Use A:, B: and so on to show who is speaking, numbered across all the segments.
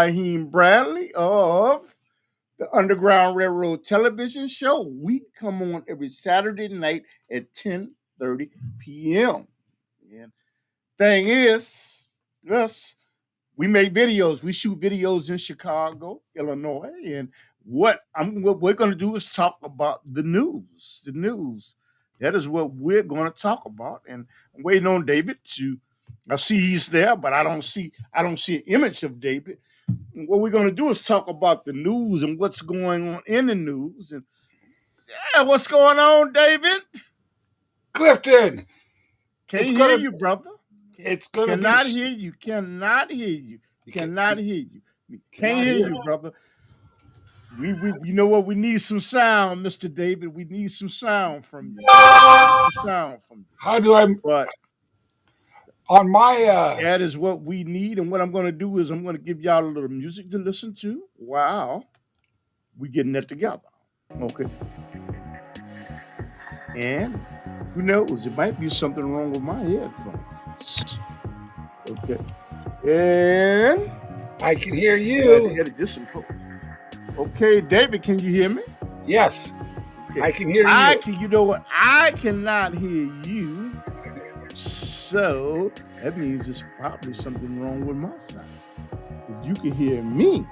A: Raheem Bradley of the Underground Railroad television show. We come on every Saturday night at 10:30 p.m. And thing is, yes, we make videos. We shoot videos in Chicago, Illinois, and what we're going to do is talk about the news. The news. That is what we're going to talk about. And I'm waiting on David to. I see he's there, but I don't see an image of David. And what we're going to do is talk about the news and what's going on in the news. And yeah, what's going on, David?
B: Clifton,
A: Can't
B: it's
A: hear
B: gonna
A: you, brother.
B: it's gonna be.
A: Cannot hear you. Cannot hear you.
B: You
A: Cannot hear you. Can't
B: cannot
A: hear
B: hear.
A: you, brother. We you know what? We need some sound, Mr. David. We need some sound from you. Some sound from you.
B: How do I
A: But
B: on my
A: that is what we need. And what I'm going to do is I'm going to give y'all a little music to listen to. Wow, we getting that together. Okay. And who knows? It might be something wrong with my headphones. Okay. And
B: I can hear
A: I had to
B: you?
A: edit this and post. Okay, David, can you hear me?
B: Yes,
A: Okay.
B: I can hear
A: I
B: you.
A: can. You know what? I cannot hear you. So that means it's probably something wrong with my sound. If you can hear me,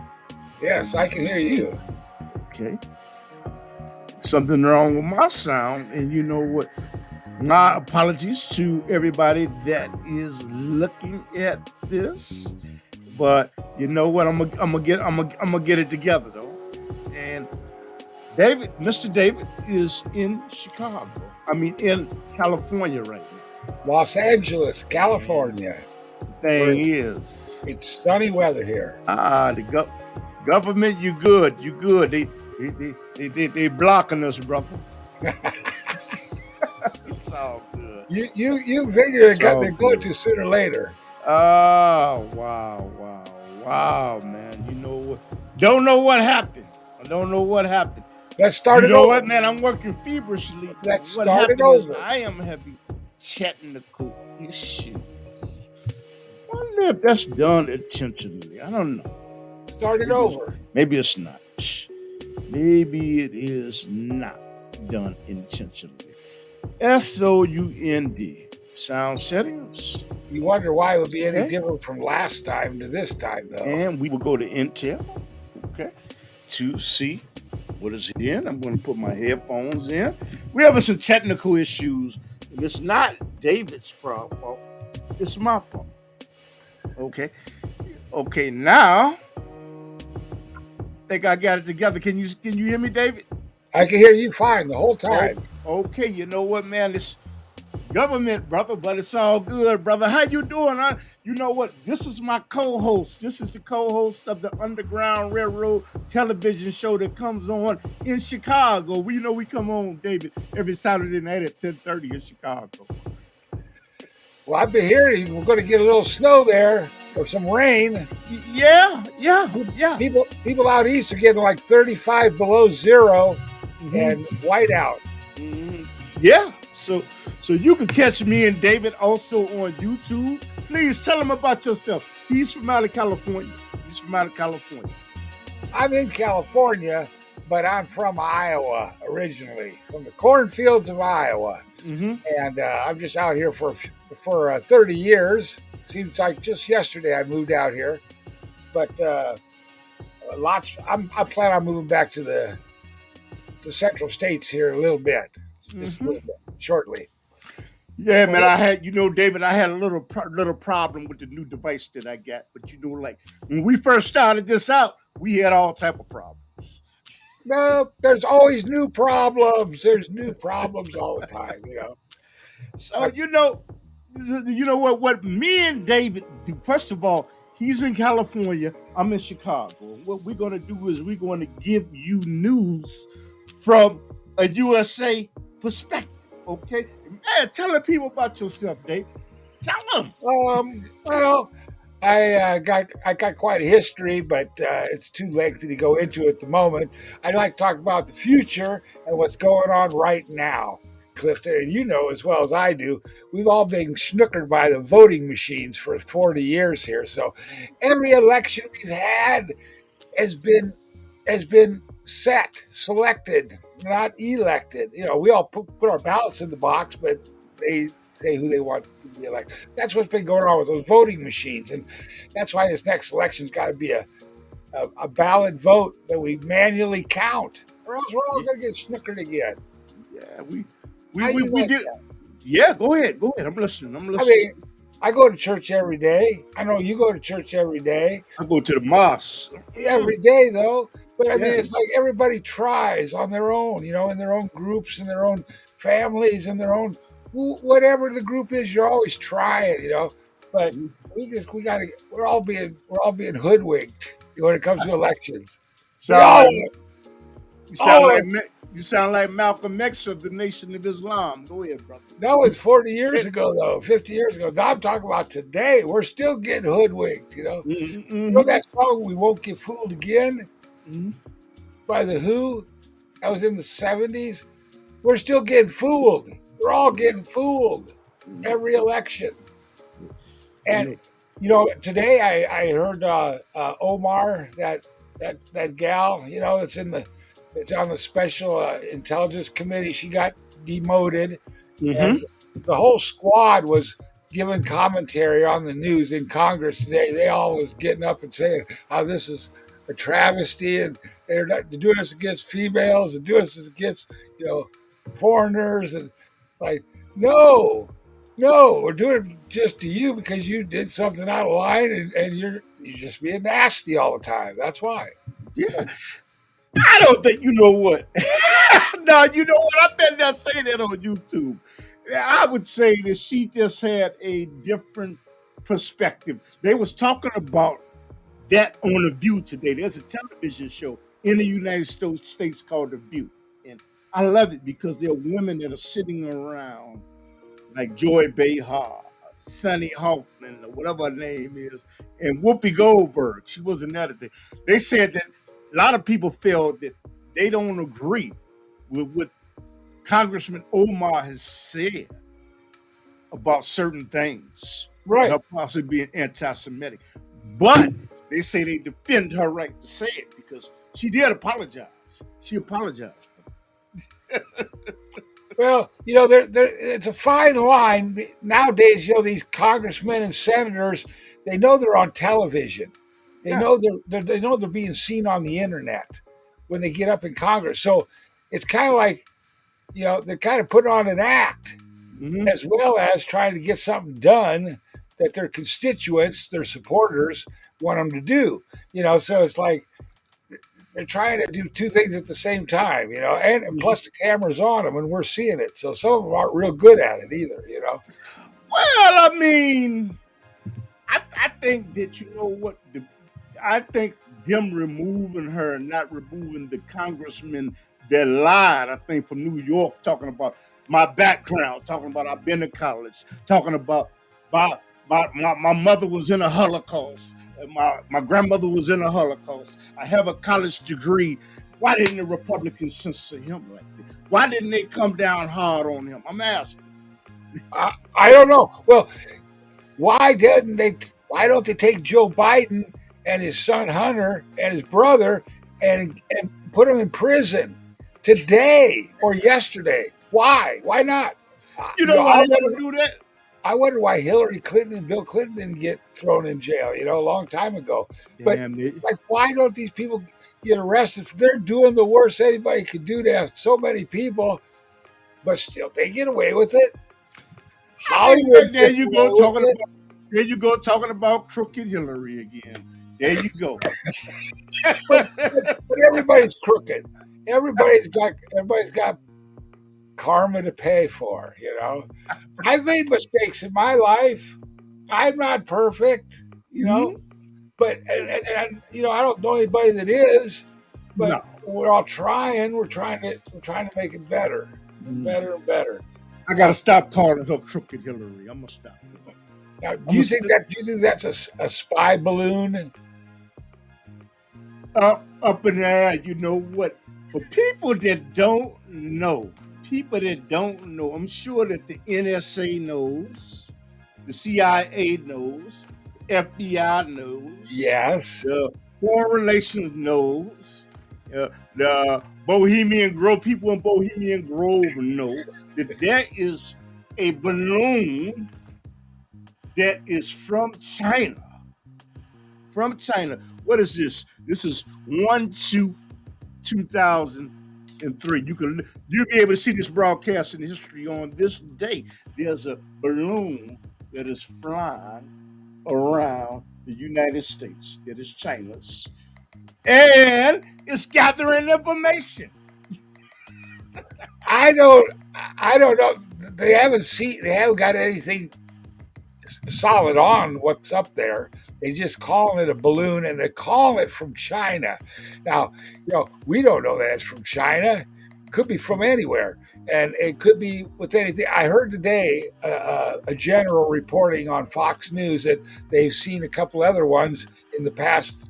B: Yes, I can hear you.
A: okay, something wrong with my sound. And you know what? My apologies to everybody that is looking at this, but you know what? I'm gonna get it together though. And David, Mr. David, is in Chicago. I mean, in California right now.
B: Los Angeles,
A: And
B: California.
A: the
B: Where
A: thing is,
B: it's sunny weather here.
A: the government, you good, you good. They blocking us, brother. It's all good.
B: You figure
A: It's all
B: they're going
A: good.
B: to sooner or later.
A: Oh, wow, man. You know what? Don't know what happened. I don't know what happened.
B: Let's
A: You
B: start it
A: know
B: over.
A: what, man? I'm working feverishly.
B: Let's
A: What
B: start it
A: happened is
B: over.
A: I am having technical issues. Wonder if that's done intentionally. I don't know.
B: Start it
A: Maybe it's,
B: over.
A: maybe it's not. Maybe it is not done intentionally. SOUND. Sound settings.
B: You wonder why it would be any
A: Okay.
B: different from last time to this time, though.
A: And we will go to Intel. Okay. To see what is in. I'm going to put my headphones in. We're having some technical issues. And it's not David's fault. It's my fault. Okay. Okay. Now, I think I got it together. Can you hear me, David?
B: I can hear you fine the whole
A: Oh,
B: time.
A: okay. You know what, man? It's government, brother, but it's all good, brother. How you doing? You know what? This is my co-host. This is the co-host of the Underground Railroad television show that comes on in Chicago. We come on, David, every Saturday night at 10:30 in Chicago.
B: Well, I've been hearing we're going to get a little snow there or some rain.
A: Yeah.
B: People out east are getting like 35 below zero
A: hmm
B: and whiteout.
A: Yeah. So you can catch me and David also on YouTube. Please tell him about yourself. He's from out of California.
B: I'm in California, but I'm from Iowa originally, from the cornfields of Iowa,
A: hmm
B: and I'm just out here for 30 years. Seems like just yesterday I moved out here, but lots. I plan on moving back to the central states here a little bit, just a
A: hmm
B: little bit shortly.
A: Yeah, man.
B: Well,
A: David, I had a little problem with the new device that I got. But like when we first started this out, we had all type of problems.
B: no, there's always new problems. There's new problems all the time, you know.
A: So
B: But
A: you know what me and David do. First of all, he's in California. I'm in Chicago. What we're gonna do is we're gonna give you news from a USA perspective. Okay, man. Tell the people about yourself, David. Tell them.
B: well, I got quite a history, but it's too lengthy to go into at the moment. I'd like to talk about the future and what's going on right now. Clifton, and you know as well as I do, we've all been snookered by the voting machines for 40 years here. So every election we've had has been selected, not elected. You know, we all put our ballots in the box, but they say who they want to be elected. That's what's been going on with those voting machines, and that's why this next election's got to be a ballot vote that we manually count, or else we're all going to get snookered again.
A: Yeah,
B: How you
A: we
B: like
A: did.
B: that?
A: Yeah, go ahead. Go ahead. I'm listening. I'm
B: I
A: listening.
B: mean, I go to church every day. I know you go to church every day.
A: I go to the mosque.
B: Every day, though. But I mean,
A: Yeah.
B: it's like everybody tries on their own, you know, in their own groups, in their own families, in their own whatever the group is. You're always trying, you know. But we got to. We're all being hoodwinked when it comes to elections. We
A: Sound
B: all
A: like
B: all want
A: you sound like Malcolm X of the Nation of Islam. Go ahead, brother.
B: that was 40 years ago, though, 50 years ago. Now I'm talking about today. We're still getting hoodwinked, you know.
A: Mm-hmm,
B: You know that song, "We Won't Get Fooled Again"
A: mm-hmm.
B: by The Who? That was in the 70s. We're still getting fooled. We're all getting fooled every election. And, you know, today I heard Omar, that gal, you know, it's on the Special Intelligence Committee. She got demoted,
A: Mm-hmm.
B: and the whole squad was giving commentary on the news in Congress today. They all was getting up and saying how this is a travesty, and they're doing this against females and doing this against, you know, foreigners. And it's like, no, we're doing it just to you because you did something out of line, and you're just being nasty all the time. That's why.
A: Yeah. I don't think you know what. No, you know what? I bet they'll say that on YouTube. I would say that she just had a different perspective. They was talking about that on The View today. There's a television show in the United States called The View. And I love it because there are women that are sitting around like Joy Behar, Sunny Hoffman, or whatever her name is, and Whoopi Goldberg. She wasn't that today. They said that a lot of people feel that they don't agree with what Congressman Omar has said about certain things,
B: Right.
A: her possibly being anti-Semitic. But they say they defend her right to say it because she did apologize. She apologized.
B: Well, you know, it's a fine line nowadays. You know, these congressmen and senators, they know they're on television. They
A: Yeah.
B: know they know they're being seen on the internet when they get up in Congress. So it's kind of like, you know, they're kind of putting on an act
A: Mm-hmm.
B: as well as trying to get something done that their constituents, their supporters, want them to do. You know, so it's like they're trying to do two things at the same time, you know, and plus the camera's on them and we're seeing it. So some of them aren't real good at it either, you know.
A: Well, I mean, I think that you know what I think them removing her and not removing the congressman that lied, I think from New York, talking about my background, talking about I've been to college, talking about my my mother was in a Holocaust, and my grandmother was in a Holocaust. I have a college degree. Why didn't the Republicans censor him like that? Why didn't they come down hard on him? I'm asking.
B: I don't know. Well, why didn't they? Why don't they take Joe Biden and his son Hunter and his brother and put them in prison today or yesterday? Wwhy? Why not?
A: You
B: You
A: know
B: know,
A: why they don't do that?
B: I wonder why Hillary Clinton and Bill Clinton didn't get thrown in jail, you know, a long time ago. But
A: Damn it.
B: like, why don't these people get arrested? If they're doing the worst anybody could do to have so many people, but still they get away with it. Hollywood
A: There
B: gets
A: you
B: away
A: go
B: with
A: talking
B: it.
A: about there you go talking about crooked Hillary again. There you go.
B: But everybody's crooked. Everybody's got karma to pay for, you know. I've made mistakes in my life. I'm not perfect, you know.
A: Mhm.
B: But and you know, I don't know anybody that is, but
A: No.
B: we're all trying. We're trying to make it better, better and better.
A: I gotta stop calling her crooked Hillary. I'm gonna stop.
B: Now, do you think that's a spy balloon?
A: Up in the air? You know what? For people that don't know, people that don't know, I'm sure that the NSA knows, the CIA knows, the FBI knows,
B: Yes.
A: the Foreign Relations knows, the Bohemian Grove people in Bohemian Grove know that there is a balloon that is from China. From China. What is this? This is 1/2/2003. You'll be able to see this broadcast in history on this day. There's a balloon that is flying around the United States that is China's, and it's gathering information.
B: I don't. I don't know. They haven't got anything solid on what's up there. They just calling it a balloon, and they're calling it from China. Now, we don't know that it's from China. Could be from anywhere, and it could be with anything. I heard today a general reporting on Fox News that they've seen a couple other ones in the past,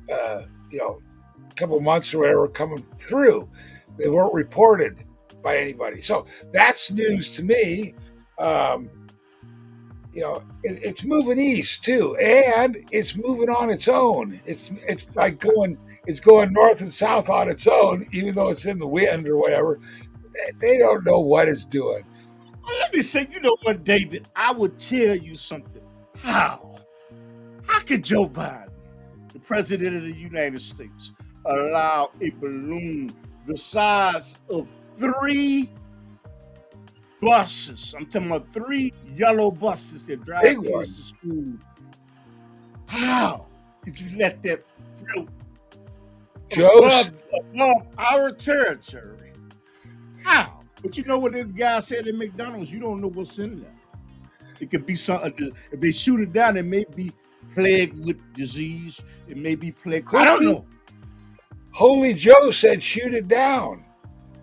B: couple months or whatever coming through. They weren't reported by anybody, so that's news to me. It's moving east too, and it's moving on its own. It's like it's going north and south on its own, even though it's in the wind or whatever. They don't know what it's doing.
A: Well, let me say, you know what, David? I would tell you something. How? How could Joe Biden, the president of the United States, allow a balloon the size of 3 buses? I'm talking about 3 yellow buses that drive
B: Big
A: kids
B: one.
A: to school. How could you let that float
B: Joe's
A: above our territory? How? But you know what the guy said at McDonald's? You don't know what's in there. It could be something. If they shoot it down, it may be plagued with disease. It may be plagued. I don't know.
B: Holy Joe said shoot it down.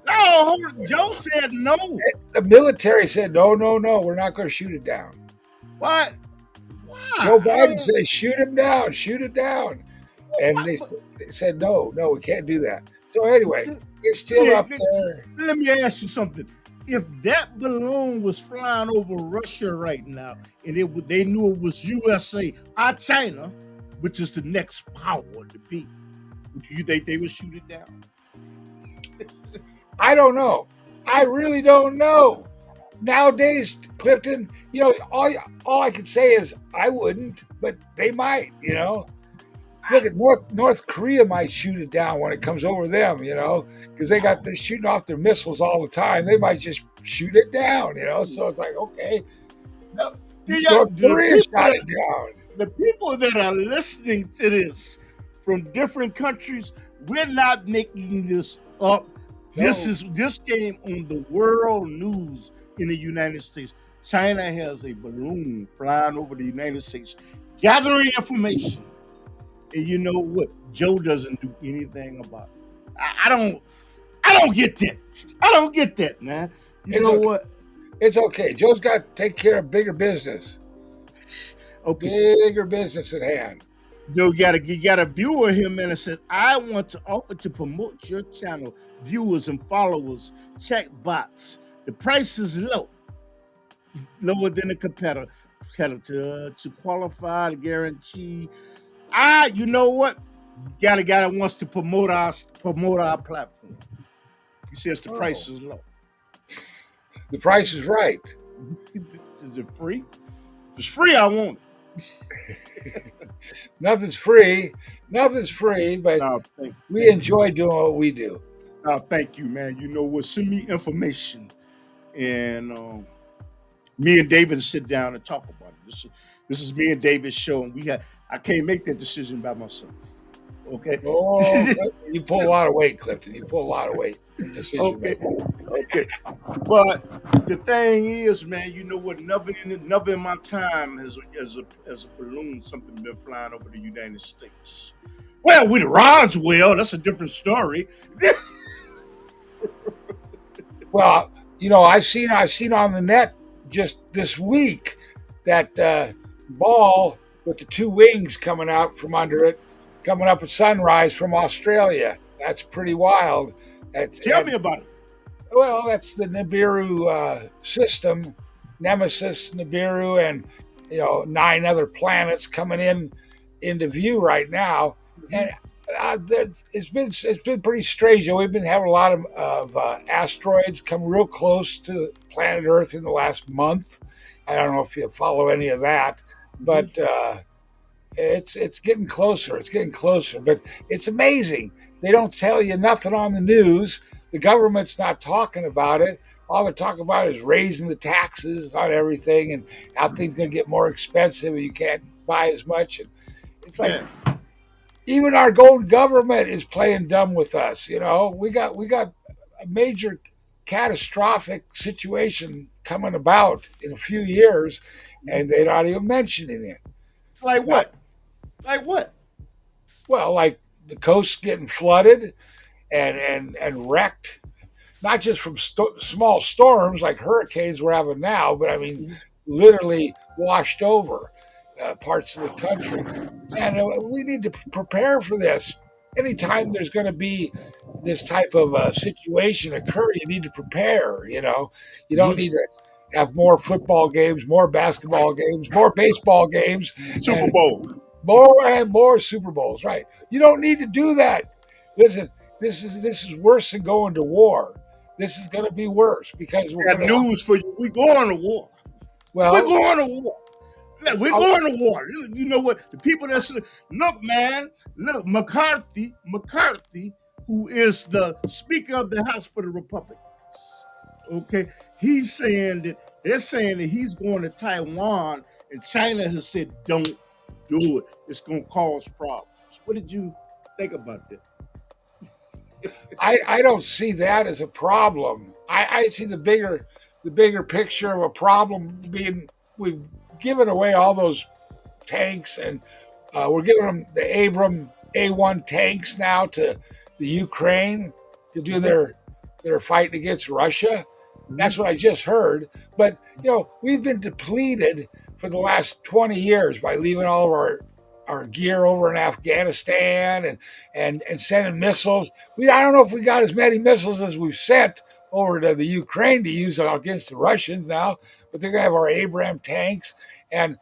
A: No, Joe said no.
B: The military said no, we're not going to shoot it down.
A: What? Why?
B: Joe Biden said shoot it down, and they said no, we can't do that. So anyway, it's still up there.
A: Let me ask you something. If that balloon was flying over Russia right now, and they knew it was USA or China, which is the next power to be, do you think they would shoot it down?
B: I don't know. I really don't know. Nowadays, Clifton, all I can say is I wouldn't, but they might. Look at North Korea might shoot it down when it comes over them, because they're shooting off their missiles all the time. They might just shoot it down, So it's like, okay, North Korea shot it down.
A: The people that are listening to this from different countries, we're not making this up.
B: No.
A: This came on the world news in the United States. China has a balloon flying over the United States, gathering information. And you know what? Joe doesn't do anything about it. I don't get that. I don't get that, man. You know what?
B: It's okay. Joe's got to take care of bigger business.
A: Okay.
B: Bigger business at hand.
A: You got a viewer here, man, that says, I want to offer to promote your channel. Viewers and followers, check box. The price is low. Lower than the competitor. To qualify, to guarantee. You know what? Got a guy that wants to promote our platform. He says the price is low.
B: The price is right.
A: Is it free? If it's free, I want it.
B: Nothing's free, but we enjoy doing what we do.
A: Thank you, man. You know what? Send me information, and me and David sit down and talk about it. This is me and David's show, and I can't make that decision by myself. Okay.
B: Oh, you pull a lot of weight, Clifton. You pull a lot of weight.
A: Okay. But the thing is, man, you know what? Never in my time as a balloon something been flying over the United States. Well, with Roswell, that's a different story.
B: Well, I've seen on the net just this week that ball with the 2 wings coming out from under it, coming up at sunrise from Australia. That's pretty wild.
A: Tell me about it.
B: Well, that's the Nibiru system, Nemesis, Nibiru, and 9 other planets coming into view right now, and
A: Mhm.
B: it's been pretty strange. We've been having a lot of asteroids come real close to planet Earth in the last month. I don't know if you follow any of that,
A: Mhm.
B: but it's getting closer. It's getting closer, but it's amazing. They don't tell you nothing on the news. The government's not talking about it. All they're talking about is raising the taxes on everything and how things going to get more expensive and you can't buy as much. And it's like
A: Yeah.
B: even our own government is playing dumb with us. We got a major catastrophic situation coming about in a few years, and they're not even mentioning it.
A: Like
B: Now,
A: what? Like what?
B: well, like the coast getting flooded and wrecked, not just from small storms like hurricanes we're having now, but I mean,
A: Mhm.
B: literally washed over parts of the country. And we need to prepare for this. Anytime there's going to be this type of situation occur, you need to prepare. You don't
A: Mhm.
B: need to have more football games, more basketball games, more baseball games,
A: Super
B: and
A: Bowl.
B: more and more Super Bowls, right? You don't need to do that. Listen, this is worse than going to war. This is going to be worse because we're
A: Got
B: going to have,
A: news for you. We going to war. We're
B: well,
A: going to war. Yeah, we're
B: I'll,
A: going to war. You know what? The people that say, look, man, look, McCarthy, who is the Speaker of the House for the Republicans, okay, he's saying that they're saying that he's going to Taiwan, and China has said, don't do it. It's going to cause problems. What did you think about that?
B: I don't see that as a problem. I see the bigger picture of a problem being we've given away all those tanks, and we're giving them the Abram A1 tanks now to the Ukraine to do
A: Mhm.
B: their fight against Russia.
A: Mhm.
B: That's what I just heard. But we've been depleted for the last 20 years by leaving all of our gear over in Afghanistan and sending missiles. I don't know if we got as many missiles as we've sent over to the Ukraine to use against the Russians now, but they're gonna have our Abrams tanks, and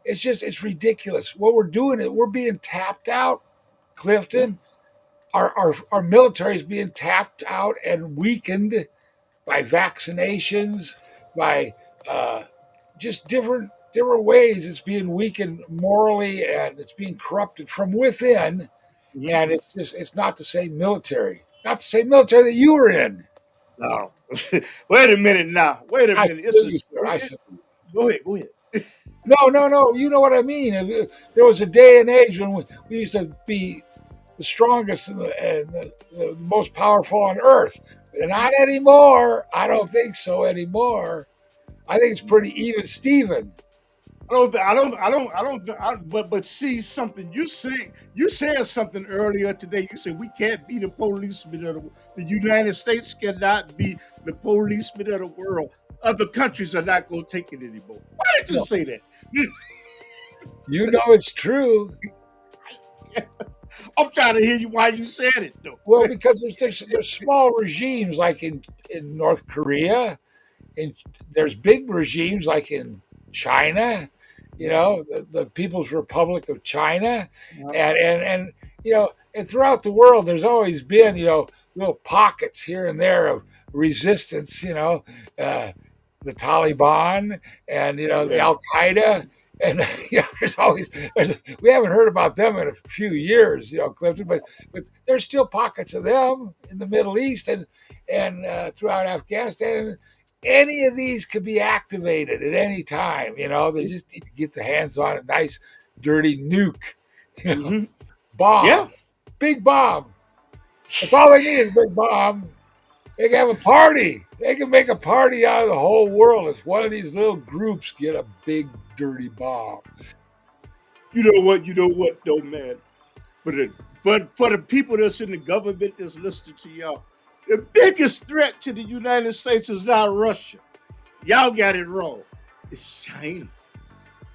B: it's ridiculous. What we're doing is we're being tapped out,
A: Yeah.
B: Clifton. Our military is being tapped out and weakened by vaccinations, by uh, just different ways. It's being weakened morally and it's being corrupted from within.
A: Mhm.
B: And it's not the same military, not the same military that you were in.
A: No. Wait a minute now. Wait a
B: I
A: minute. It's
B: salute
A: a.
B: you, sir. I salute.
A: Go ahead. Go ahead.
B: No, no, no. You know what I mean. There was a day and age when we used to be the strongest and the most powerful on earth. But not anymore. I don't think so anymore. I think it's pretty even Steven.
A: But see something. You said something earlier today. You said we can't be the policemen of the United States cannot be the policemen of the world. Other countries are not going to take it anymore. Why did you
B: No,
A: say that?
B: it's true.
A: I'm trying to hear you why you said it though.
B: Well, because there's small regimes like in North Korea, and there's big regimes like in China, the People's Republic of China, and throughout the world, there's always been little pockets here and there of resistance. The Taliban and the
A: Yeah.
B: Al Qaeda. And we haven't heard about them in a few years, Clifton, but there's still pockets of them in the Middle East and throughout Afghanistan. Any of these could be activated at any time. They just need to get their hands on a nice dirty nuke,
A: Hmm. Yeah.
B: bomb, big bomb. That's all they need is a big bomb. They can have a party. They can make a party out of the whole world if one of these little groups get a big dirty bomb.
A: You know what? You know what though, man. But for the people that's in the government that's listening to y'all, the biggest threat to the United States is not Russia. Y'all got it wrong. It's China.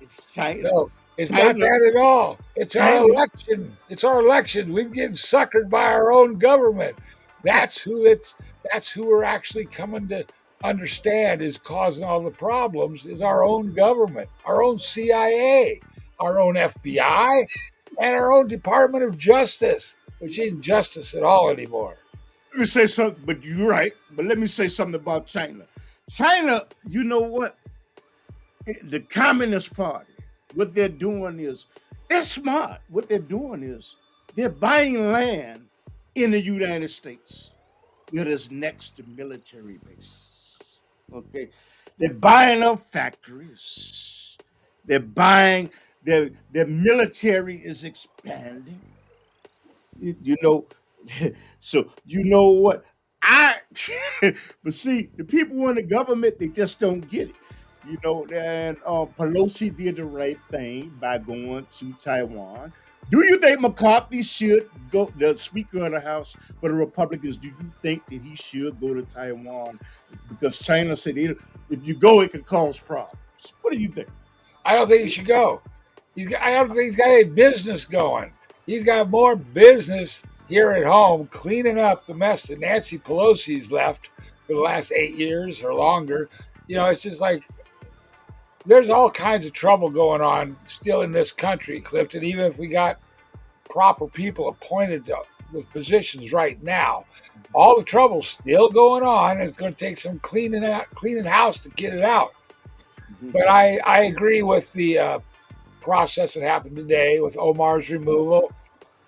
A: It's China.
B: No, it's not
A: China.
B: that at all. It's our
A: China.
B: election. It's our election. We've getting suckered by our own government. That's who it's. that's who we're actually coming to understand is causing all the problems is our own government, our own CIA, our own FBI, and our own Department of Justice, which ain't justice at all anymore.
A: Let me say something, but you're right. But let me say something about China. China, you know what? The Communist Party, what they're doing is they're smart. What they're doing is they're buying land in the United States that is next to military bases. Okay. They're buying up factories. They're buying their military is expanding. You know, so you know what I but see the people in the government they just don't get it. And Pelosi did the right thing by going to Taiwan. Do you think McCarthy should go, the Speaker of the House for the Republicans? Do you think that he should go to Taiwan because China said if you go, it could cause problems? What do you think?
B: I don't think he should go. I don't think he's got any business going. He's got more business here at home cleaning up the mess that Nancy Pelosi's left for the last 8 years or longer. It's just like there's all kinds of trouble going on still in this country, Clifton, even if we got proper people appointed to with positions right now. All the trouble's still going on. It's going to take some cleaning house to get it out. But I agree with the process that happened today with Omar's removal.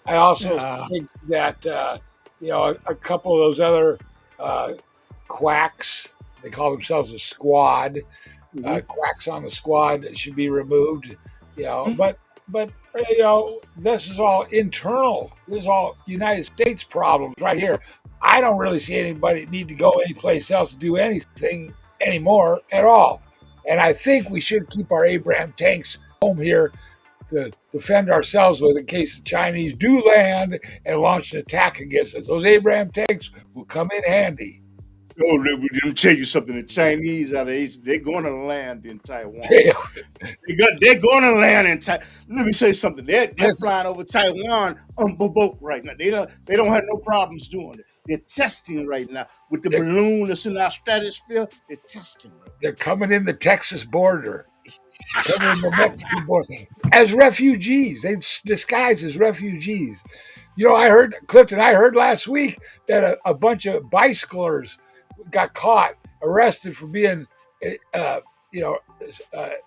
B: I also think that a couple of those other quacks, they call themselves a squad, quacks on the squad should be removed. But this is all internal. This is all United States problems right here. I don't really see anybody need to go anyplace else to do anything anymore at all. And I think we should keep our Abraham tanks home here to defend ourselves with in case the Chinese do land and launch an attack against us. Those Abraham tanks will come in handy.
A: Oh, let me tell you something. The Chinese out of Asia, they're going to land in Taiwan. They're going to land in Taiwan. Let me say something. They're flying over Taiwan on the boat right now. They don't have no problems doing it. They're testing right now with the balloon that's in our stratosphere. They're testing.
B: They're coming in the Texas border. Coming in the Mexican border as refugees. They disguise as refugees. I heard, Clifton, I heard last week that a bunch of bicyclers got caught, arrested for being,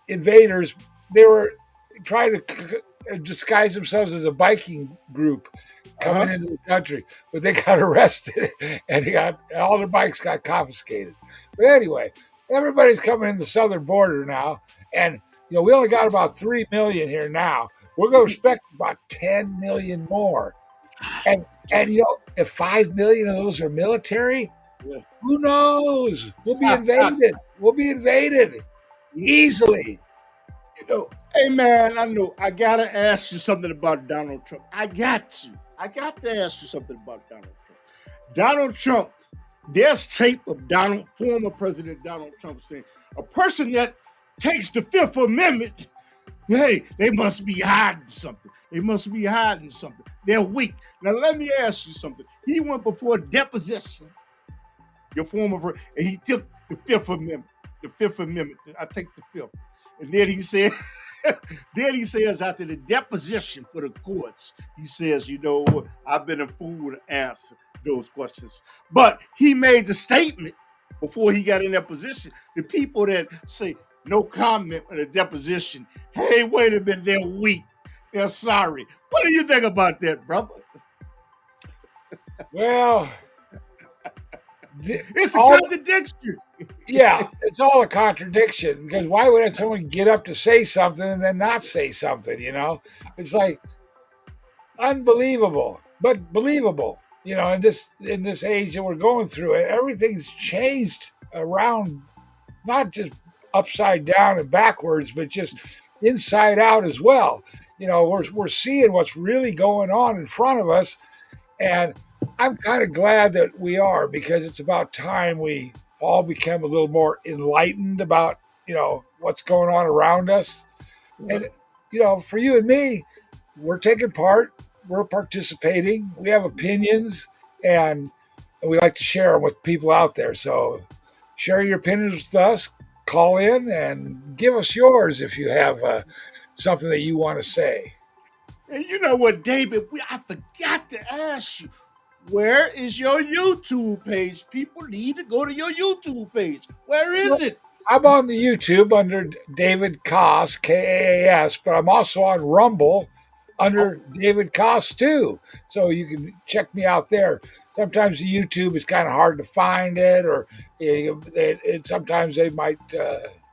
B: invaders. They were trying to disguise themselves as a biking group coming into the country, but they got arrested and all their bikes got confiscated. But anyway, everybody's coming in the southern border now, and we only got about 3 million here now. We're going to expect about 10 million more. And if 5 million of those are military, who knows? We'll be invaded. We'll be invaded easily.
A: Hey man, I know. I gotta ask you something about Donald Trump. I got to ask you something about Donald Trump. Donald Trump, there's tape of former President Donald Trump saying, a person that takes the Fifth Amendment, hey, they must be hiding something. They must be hiding something. They're weak. Now, let me ask you something. He went before deposition, your former, and he took the Fifth Amendment. The Fifth Amendment. I take the Fifth. And then he said, after the deposition for the courts, he says, I've been a fool to answer those questions. But he made the statement before he got in that position. The people that say no comment on the deposition, hey, wait a minute, they're weak. They're sorry. What do you think about that, brother?
B: Well,
A: it's a contradiction.
B: Yeah, it's all a contradiction because why would someone get up to say something and then not say something? It's like unbelievable, but believable. In this age that we're going through, everything's changed around, not just upside down and backwards, but just inside out as well. We're seeing what's really going on in front of us, and I'm kind of glad that we are, because it's about time we all become a little more enlightened about what's going on around us. And for you and me, we're taking part, we're participating, we have opinions, and and we like to share them with people out there. So share your opinions with us. Call in and give us yours if you have something that you want to say.
A: And you know what, David? I forgot to ask you. Where is your YouTube page? People need to go to your YouTube page. Where is it?
B: I'm on the YouTube under David Kaas, Kaas, but I'm also on Rumble under
A: Oh,
B: David Kaas too. So you can check me out there. Sometimes the YouTube is kind of hard to find it, or sometimes they might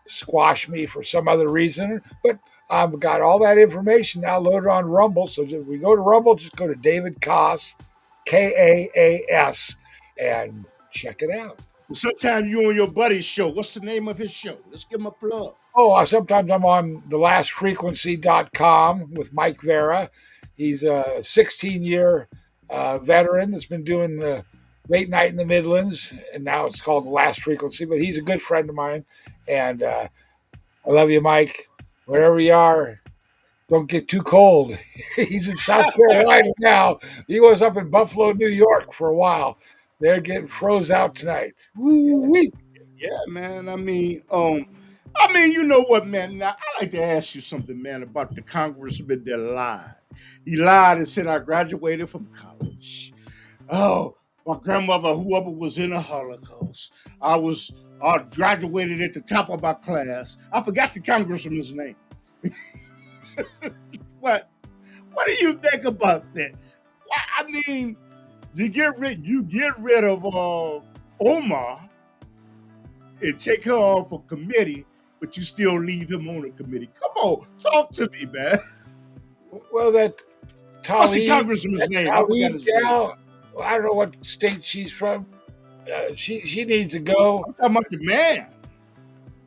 B: squash me for some other reason. But I've got all that information now loaded on Rumble. So if we go to Rumble, just go to David Kaas, Kaas, and check it out.
A: sometimes you on your buddy's show. What's the name of his show? Let's give him a plug.
B: Oh, sometimes I'm on thelastfrequency.com with Mike Vera. He's a 16-year veteran that's been doing the late night in the Midlands, and now it's called The Last Frequency, but he's a good friend of mine. And I love you, Mike. Wherever you are, don't get too cold. He's in South Carolina now. He was up in Buffalo, New York for a while. They're getting froze out tonight. Woo-wee.
A: Yeah, man. I mean, you know what, man? Now I like to ask you something, man, about the congressman that lied. He lied and said I graduated from college. Oh, my grandmother, whoever was in the Holocaust, I graduated at the top of my class. I forgot the congressman's name. What? What do you think about that? I mean, you get rid of Omar and take her off a committee, but you still leave him on the committee. Come on, talk to me, man.
B: Well,
A: What's the
B: Talib,
A: congressman's
B: that
A: name? I forgot
B: Talib
A: his name.
B: gal, I don't know what state she's from. She needs to go.
A: I'm talking about the man.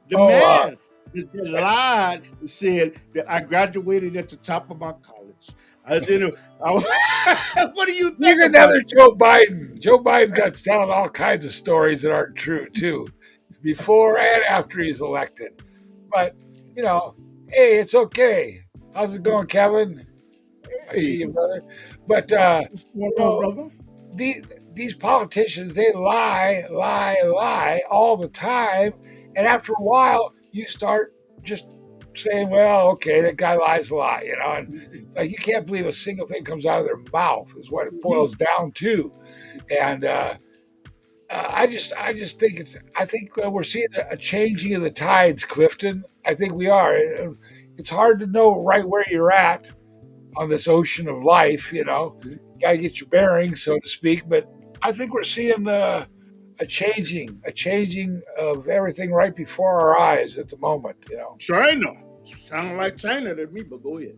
A: The
B: Oh,
A: man that lied and said that I graduated at the top of my college. I was in a. What do you
B: he's
A: think about
B: another Joe Biden. Joe Biden's got telling all kinds of stories that aren't true too, before and after he's elected. But hey, it's okay. How's it going, Kevin? I see
A: Hey,
B: you, brother. But
A: what's going
B: you
A: on,
B: know,
A: brother?
B: these politicians, they lie all the time, and after a while you start just saying, well, okay, that guy lies a lot, and it's like you can't believe a single thing comes out of their mouth is what it boils down to. And I just think we're seeing a changing of the tides, Clifton. I think we are. It's hard to know right where you're at on this ocean of life. You got to get your bearings, so to speak. But I think we're seeing a changing of everything right before our eyes at the moment.
A: China. Sound like China to me, but go ahead.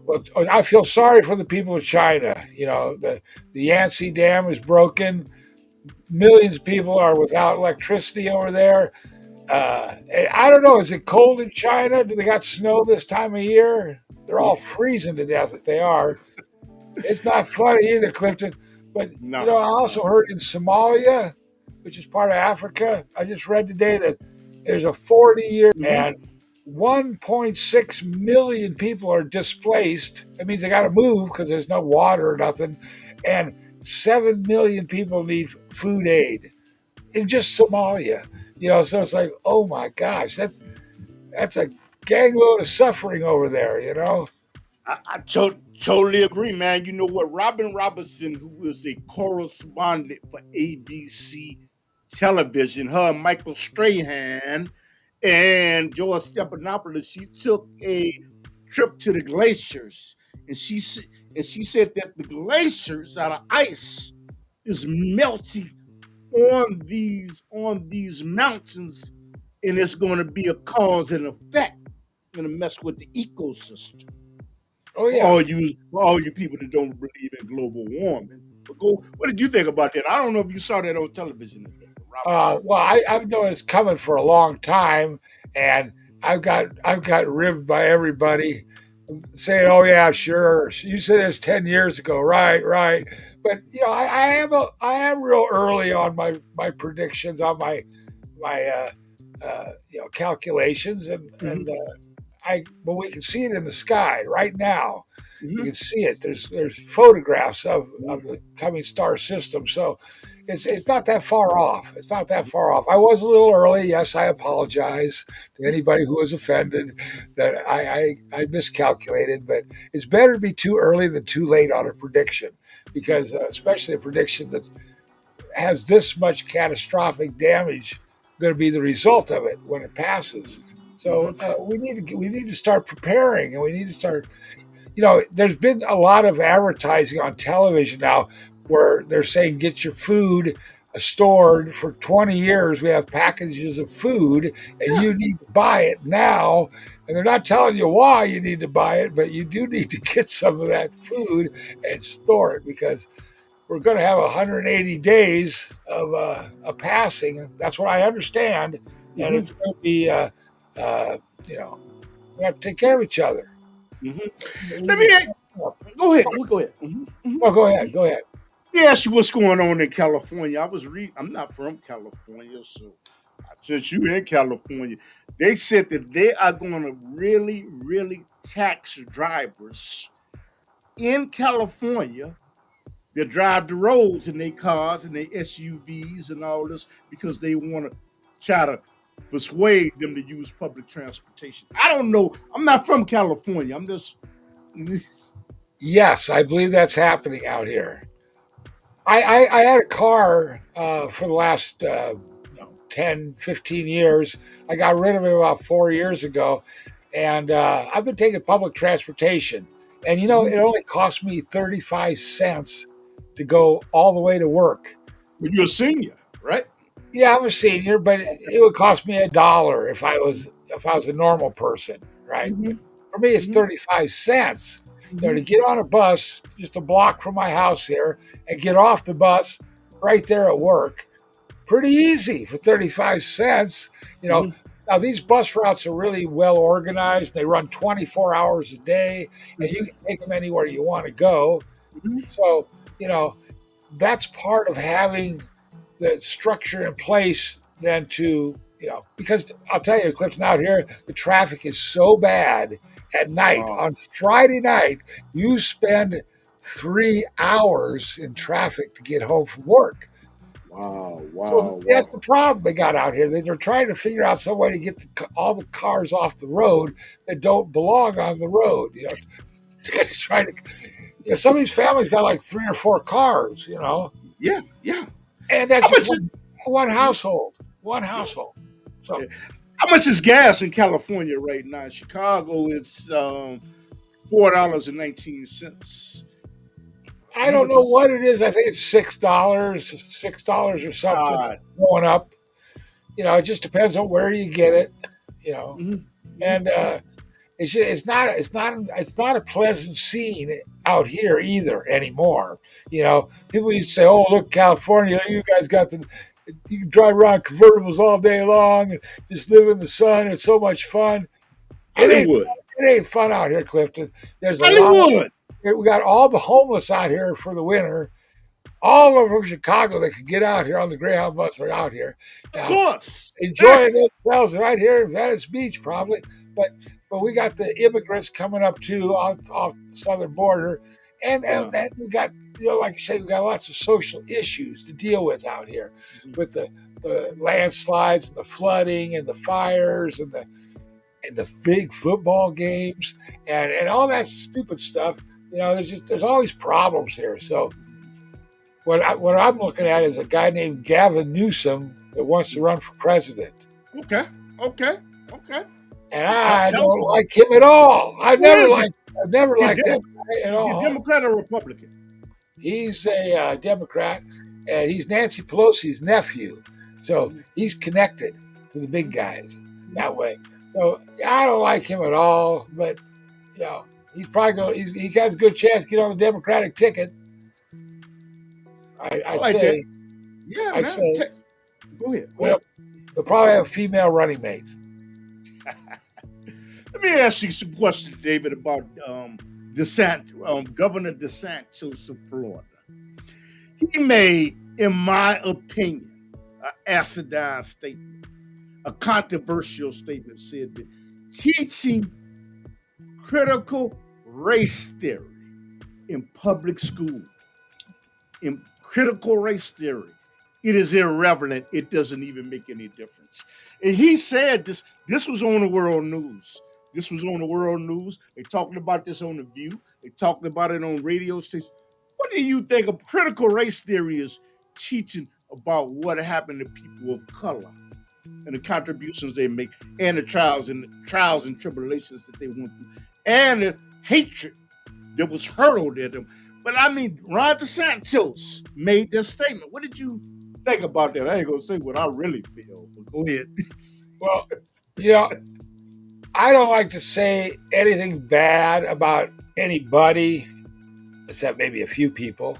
B: But I feel sorry for the people of China. The Yangtze Dam is broken. Millions of people are without electricity over there. And I don't know. Is it cold in China? Do they got snow this time of year? They're all freezing to death if they are. It's not funny either, Clifton. But
A: No,
B: I also heard in Somalia, which is part of Africa, I just read today that there's a 40-year
A: hmm
B: and 1.6 million people are displaced. That means they got to move because there's no water or nothing, and 7 million people need food aid in just Somalia. So it's like, oh my gosh, that's a gangload of suffering over there.
A: I totally agree, man. You know what? Robin Robinson, who is a correspondent for ABC television, her and Michael Strahan and George Stephanopoulos, she took a trip to the glaciers, and she said that the glaciers out of ice is melting on these mountains, and it's going to be a cause and effect, going to mess with the ecosystem
B: Oh
A: for
B: yeah.
A: all you people that don't believe in global warming. But go, what did you think about that? I don't know if you saw that on television.
B: Well, I've known it's coming for a long time, and I've got ribbed by everybody saying, "Oh yeah, sure, you said this 10 years ago, right, right." But I am real early on my predictions on my calculations, and
A: Mhm.
B: but we can see it in the sky right now. You
A: Mhm.
B: can see it. There's photographs of the coming star system. So it's not that far off. It's not that far off. I was a little early. Yes, I apologize to anybody who was offended that I miscalculated. But it's better to be too early than too late on a prediction, because especially a prediction that has this much catastrophic damage going to be the result of it when it passes. So
A: Mhm.
B: we need to start preparing, and we need to start. There's been a lot of advertising on television now where they're saying get your food stored for 20 years. We have packages of food, and
A: Yeah.
B: you need to buy it now. And they're not telling you why you need to buy it, but you do need to get some of that food and store it, because we're going to have 180 days of a passing. That's what I understand, and
A: Mhm.
B: it's going to be, uh, you know, we have to take care of each other.
A: Mhm.
B: We
A: Let
B: need
A: me
B: to step up.
A: go ahead. We'll go ahead. Mhm. Mhm.
B: Oh, go ahead.
A: Mhm.
B: Go ahead.
A: Yeah, ask you what's going on in California. I'm not from California, so since you in California, they said that they are going to really, really tax drivers in California that drive the roads in their cars and their SUVs and all this because they want to try to persuade them to use public transportation. I don't know. I'm not from California. I'm just.
B: Yes, I believe that's happening out here. I had a car for the last 10, 15 years. I got rid of it about 4 years ago. And I've been taking public transportation. And, it only cost me 35 cents to go all the way to work.
A: But you're a senior, right?
B: Yeah, I'm a senior, but it would cost me $1 if I was a normal person, right? But
A: Mm-hmm.
B: for me, it's
A: Mm-hmm.
B: 35 cents. To
A: Mm-hmm.
B: get on a bus just a block from my house here and get off the bus right there at work, pretty easy for 35 cents. You know,
A: Mm-hmm.
B: now these bus routes are really well organized. They run 24 hours a day, and you
A: Mm-hmm.
B: can take them anywhere you want to go. So, you know, that's part of having the structure in place than to, because I'll tell you, Clifton, out here, the traffic is so bad at night.
A: Wow.
B: On Friday night, you spend 3 hours in traffic to get home from work.
A: Wow.
B: So
A: Wow.
B: that's
A: Wow.
B: the problem they got out here. They're trying to figure out some way to get all the cars off the road that don't belong on the road. Trying to, some of these families got like 3 or 4 cars,
A: Yeah. Yeah.
B: and that's
A: How
B: just
A: much is
B: one household, one household.
A: yeah.
B: So
A: How much is gas in California right now? In Chicago, it's $4.19.
B: I
A: How
B: don't
A: much
B: know
A: is
B: what it is. I think it's $6 or something
A: God?
B: going up. It just depends on where you get it.
A: Mm-hmm.
B: And it's not a pleasant scene out here either anymore. People used to say, "Oh, look, California, you guys got you can drive around convertibles all day long and just live in the sun. It's so much fun." It ain't.
A: Hollywood.
B: It ain't fun out here, Clifton. There's a lot.
A: Hollywood.
B: We got all the homeless out here for the winter. All of them from Chicago that could get out here on the Greyhound bus are out here
A: Of
B: now,
A: course.
B: enjoying themselves right here in Venice Beach, probably. But we got the immigrants coming up too off the southern border, and
A: Wow.
B: we got, like you say, we got lots of social issues to deal with out here, with the landslides and the flooding and the fires and the big football games and all that stupid stuff. There's always problems here. So what I'm looking at is a guy named Gavin Newsom that wants to run for president.
A: Okay. Okay. Okay.
B: And
A: Tell,
B: I
A: tell us
B: don't like him at all.
A: who is he?
B: I've never
A: He a,
B: liked that
A: Demo-
B: guy at
A: he a
B: all.
A: Democrat or Republican?
B: He's a Democrat, and he's Nancy Pelosi's nephew, so he's connected to the big guys that way. So I don't like him at all, but he's probably going. He got a good chance to get on the Democratic ticket.
A: I
B: I'd
A: like that.
B: say.
A: Yeah,
B: I'd
A: man.
B: say.
A: Go ahead. Go
B: Well,
A: ahead.
B: they'll probably have a female running mate.
A: Let me ask you some questions, David, about Governor DeSantis of Florida. He made, in my opinion, an acidine statement, a controversial statement, said that teaching critical race theory in public school, in critical race theory, it is irrelevant. It doesn't even make any difference. And he said this. This was on the world news. This was on the world news. They talked about this on the View. They talked about it on radio stations. What do you think of critical race theory is teaching about what happened to people of color and the contributions they make, and the trials and tribulations that they went through, and the hatred that was hurled at them? But I mean, Ron DeSantis made this statement. What did you think about that? I ain't gonna say what I really feel, but go ahead.
B: Well, you know, I don't like to say anything bad about anybody, except maybe a few people.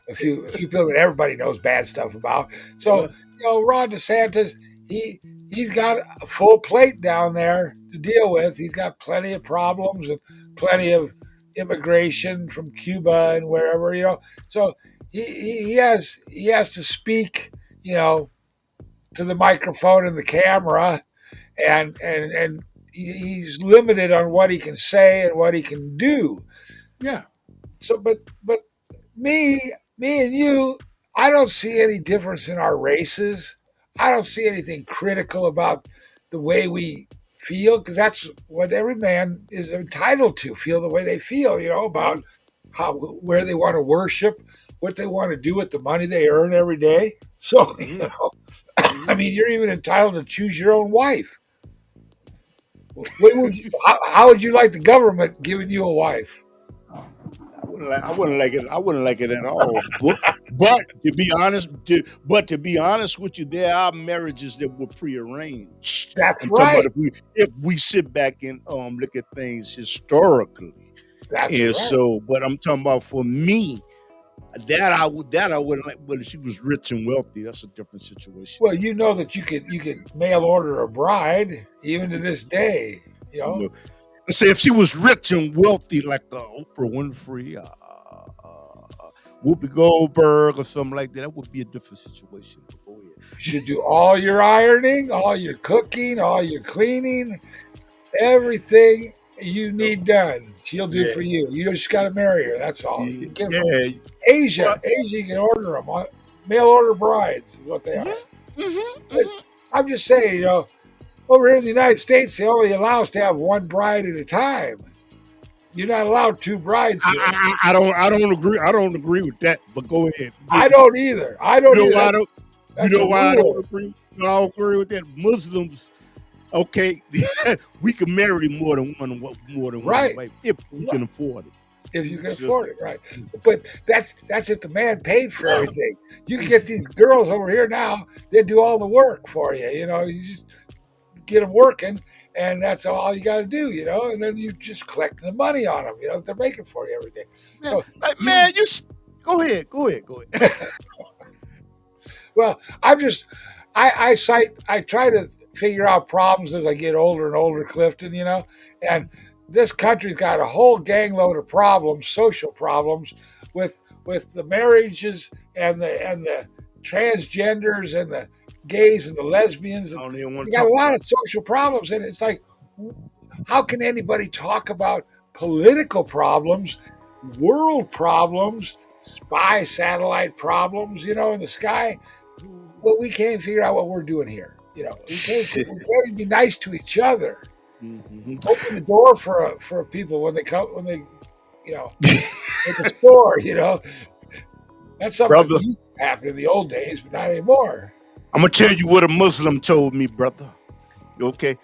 B: A few people that everybody knows bad stuff about. So, Ron DeSantis, he's got a full plate down there to deal with. He's got plenty of problems and plenty of immigration from Cuba and wherever. So he has to speak, to the microphone and the camera, and he's limited on what he can say and what he can do.
A: Yeah.
B: So, but me and you, I don't see any difference in our races. I don't see anything critical about the way we feel, because that's what every man is entitled to, feel the way they feel, about where they want to worship, what they want to do with the money they earn every day. So, I mean, you're even entitled to choose your own wife. How would you like the government giving you a wife?
A: I wouldn't like it. I wouldn't like it at all. But to be honest with you, there are marriages that were prearranged.
B: That's
A: I'm talking
B: right.
A: about if we sit back and look at things historically.
B: That's
A: And
B: right.
A: so, but I'm talking about for me, that I wouldn't like. But if she was rich and wealthy, that's a different situation.
B: Well, you know that you could mail order a bride even to this day.
A: I say if she was rich and wealthy, like Oprah Winfrey, Whoopi Goldberg, or something like that would be a different situation. But go ahead.
B: She'll do all your ironing, all your cooking, all your cleaning, everything you need done. She'll do for you. You just got to marry her. That's all. You get from Asia, you can order them. Mail order brides is what they are. I'm just saying, over here in the United States, they only allow us to have one bride at a time. You're not allowed two brides.
A: I don't agree. I don't agree with that. But go ahead.
B: I don't either. I don't either.
A: You know why I don't agree? I don't agree with that. Muslims, okay, we can marry more than one wife if we can afford it.
B: If you can afford it, right? But that's if the man paid for everything. You can get these girls over here now; they do all the work for you. You just get them working, and that's all you got to do. And then you just collect the money on them. They're making for you every day.
A: So, go ahead.
B: Well, I try to figure out problems as I get older and older, Clifton. And this country's got a whole gang load of problems, social problems, with the marriages and the transgenders and the gays and the lesbians. And you got a lot of social problems, and it's like, how can anybody talk about political problems, world problems, spy satellite problems, in the sky? Well, we can't figure out what we're doing here. We can't be nice to each other. Open the door for people when they come at the store. That's something that used to happen in the old days, but not anymore.
A: I'm gonna tell you what a Muslim told me, brother. Okay,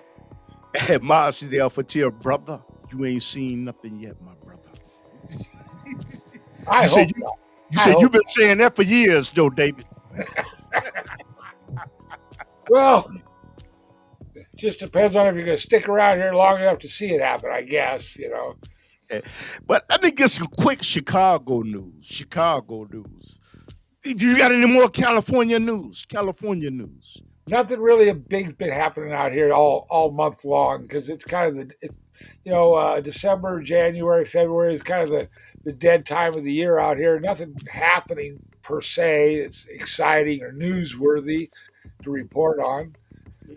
A: Ma'aseh al-Fatir, brother, you ain't seen nothing yet, my brother. You said you've been saying that for years, though, David.
B: Well, it just depends on if you're going to stick around here long enough to see it happen, I guess.
A: But let me get some quick Chicago news. Do you got any more California news?
B: Nothing really a big bit happening out here all month long, because it's kind of December, January, February is kind of the dead time of the year out here. Nothing happening per se. It's exciting or newsworthy to report on.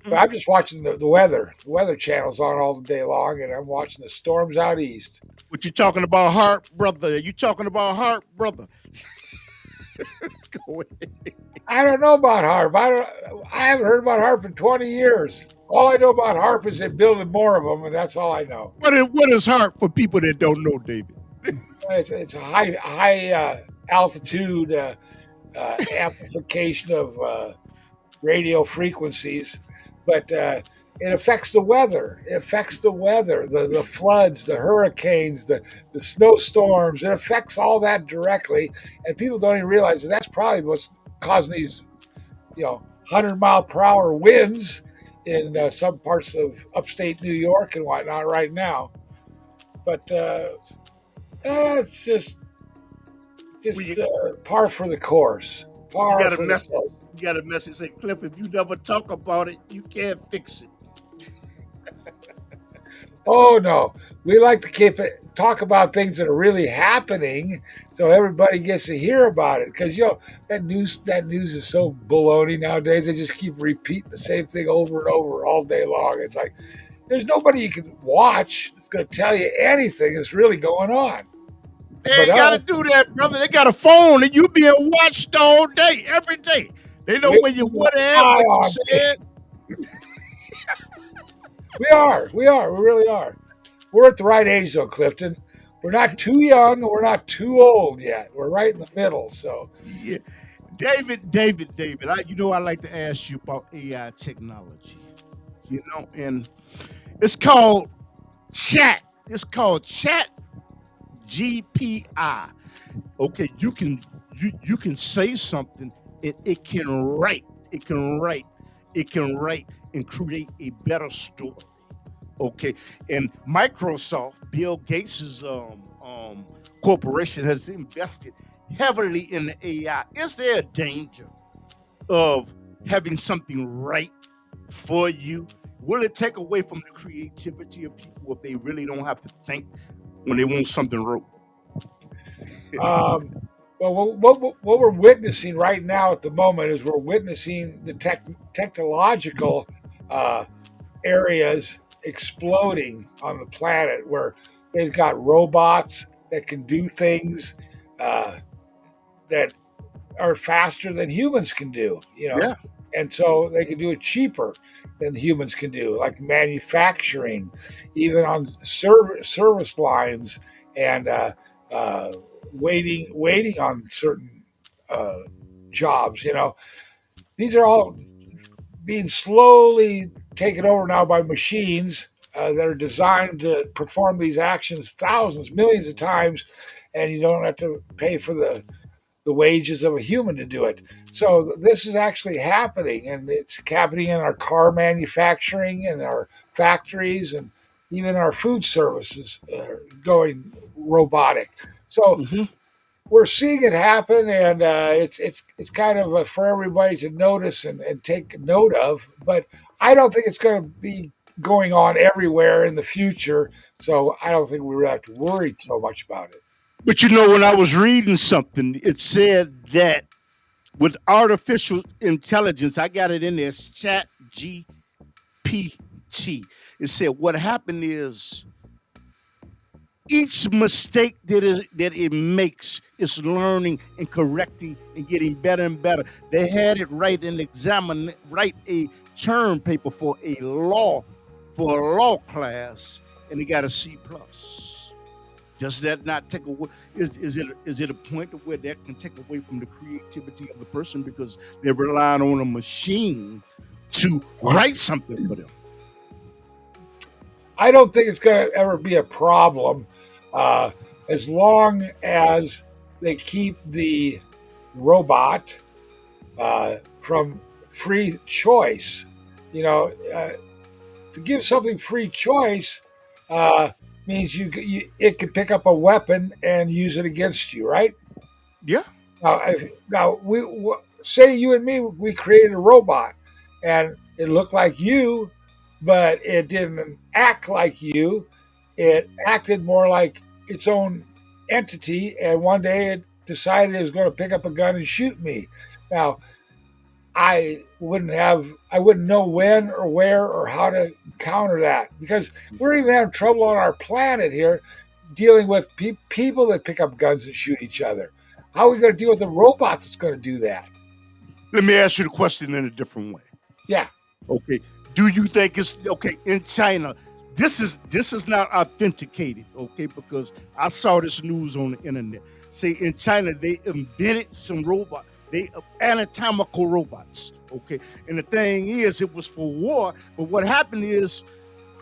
B: But I'm just watching the weather. The weather channel's on all the day long, and I'm watching the storms out east.
A: What you talking about, heart, brother? You talking about heart, brother? Go ahead.
B: I don't know about HARP. I haven't heard about HARP in 20 years. All I know about HARP is they're building more of them, and that's all I know.
A: What is heart for people that don't know, David?
B: It's a high altitude amplification of radio frequencies, but it affects the weather. It affects the weather, the floods, the hurricanes, the snowstorms. It affects all that directly, and people don't even realize that that's probably what's causing these, 100-mile-per-hour winds in some parts of upstate New York and whatnot right now. But it's just par for the course.
A: You got a message. You got a message. Say, Cliff, if you never talk about it, you can't fix it.
B: Oh no, we like to talk about things that are really happening, so everybody gets to hear about it. Because that news is so baloney nowadays. They just keep repeating the same thing over and over all day long. It's like there's nobody you can watch that's going to tell you anything that's really going on.
A: They ain't got to do that, brother. They got a phone, and you being watched all day, every day. They know where you were at, what you said.
B: We really are. We're at the right age, though, Clifton. We're not too young, and we're not too old yet. We're right in the middle. So,
A: yeah, David. I like to ask you about AI technology. And it's called Chat. It's called ChatGPT. Okay, you can say something, and it can write. It can write and create a better story. Okay, and Microsoft, Bill Gates's corporation, has invested heavily in the AI. Is there a danger of having something right for you? Will it take away from the creativity of people if they really don't have to think when they want something wrote?
B: Well, what we're witnessing right now at the moment is we're witnessing the technological areas exploding on the planet, where they've got robots that can do things that are faster than humans can do,
A: Yeah.
B: And so they can do it cheaper than humans can do, like manufacturing, even on service lines, and waiting on certain jobs. These are all being slowly taken over now by machines that are designed to perform these actions thousands, millions of times, and you don't have to pay for the wages of a human to do it. So this is actually happening, and it's happening in our car manufacturing and our factories, and even our food services going robotic. So we're seeing it happen, and it's kind of for everybody to notice and take note of. But I don't think it's going to be going on everywhere in the future. So I don't think we really have to worry so much about it.
A: But when I was reading something, it said that with artificial intelligence, I got it in there, Chat GPT. It said what happened is each mistake that it makes is learning and correcting and getting better and better. They had it write a term paper for a law class, and they got a C+. Does that not take away? Is it a point where that can take away from the creativity of the person because they're relying on a machine to write something for them?
B: I don't think it's going to ever be a problem as long as they keep the robot from free choice. To give something free choice means it can pick up a weapon and use it against you, right?
A: Yeah.
B: Now say you and me, we created a robot, and it looked like you, but it didn't act like you. It acted more like its own entity, and one day it decided it was going to pick up a gun and shoot me. Now, I wouldn't know when or where or how to counter that because we're even having trouble on our planet here dealing with people that pick up guns and shoot each other. How are we going to deal with a robot that's going to do that?
A: Let me ask you the question in a different way.
B: Yeah,
A: Okay. Do you think it's okay in China? This is not authenticated, okay? Because I saw this news on the internet. Say in China they invented some robot, they anatomical robots, okay? And the thing is, it was for war. But what happened is,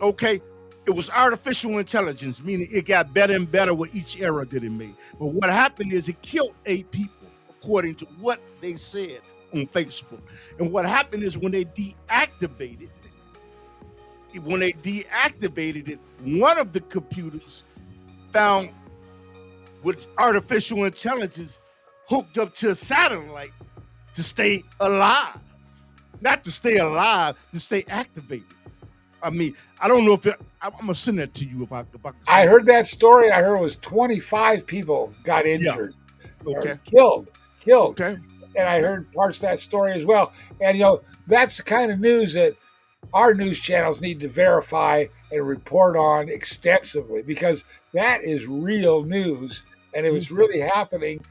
A: okay, it was artificial intelligence, meaning it got better and better with each era that it made. But what happened is it killed 8 people, according to what they said on Facebook. And what happened is when they deactivated it, one of the computers found with artificial intelligence hooked up to a satellite to stay alive. Not to stay alive, to stay activated. I mean, I don't know if I'm gonna send that to you if I can
B: I
A: send
B: heard that story. I heard it was 25 people got
A: it. Yeah.
B: injured or
A: Okay.
B: killed.
A: Okay.
B: And I heard parts of that story as well. And that's the kind of news that our news channels need to verify and report on extensively because that is real news and it was really happening.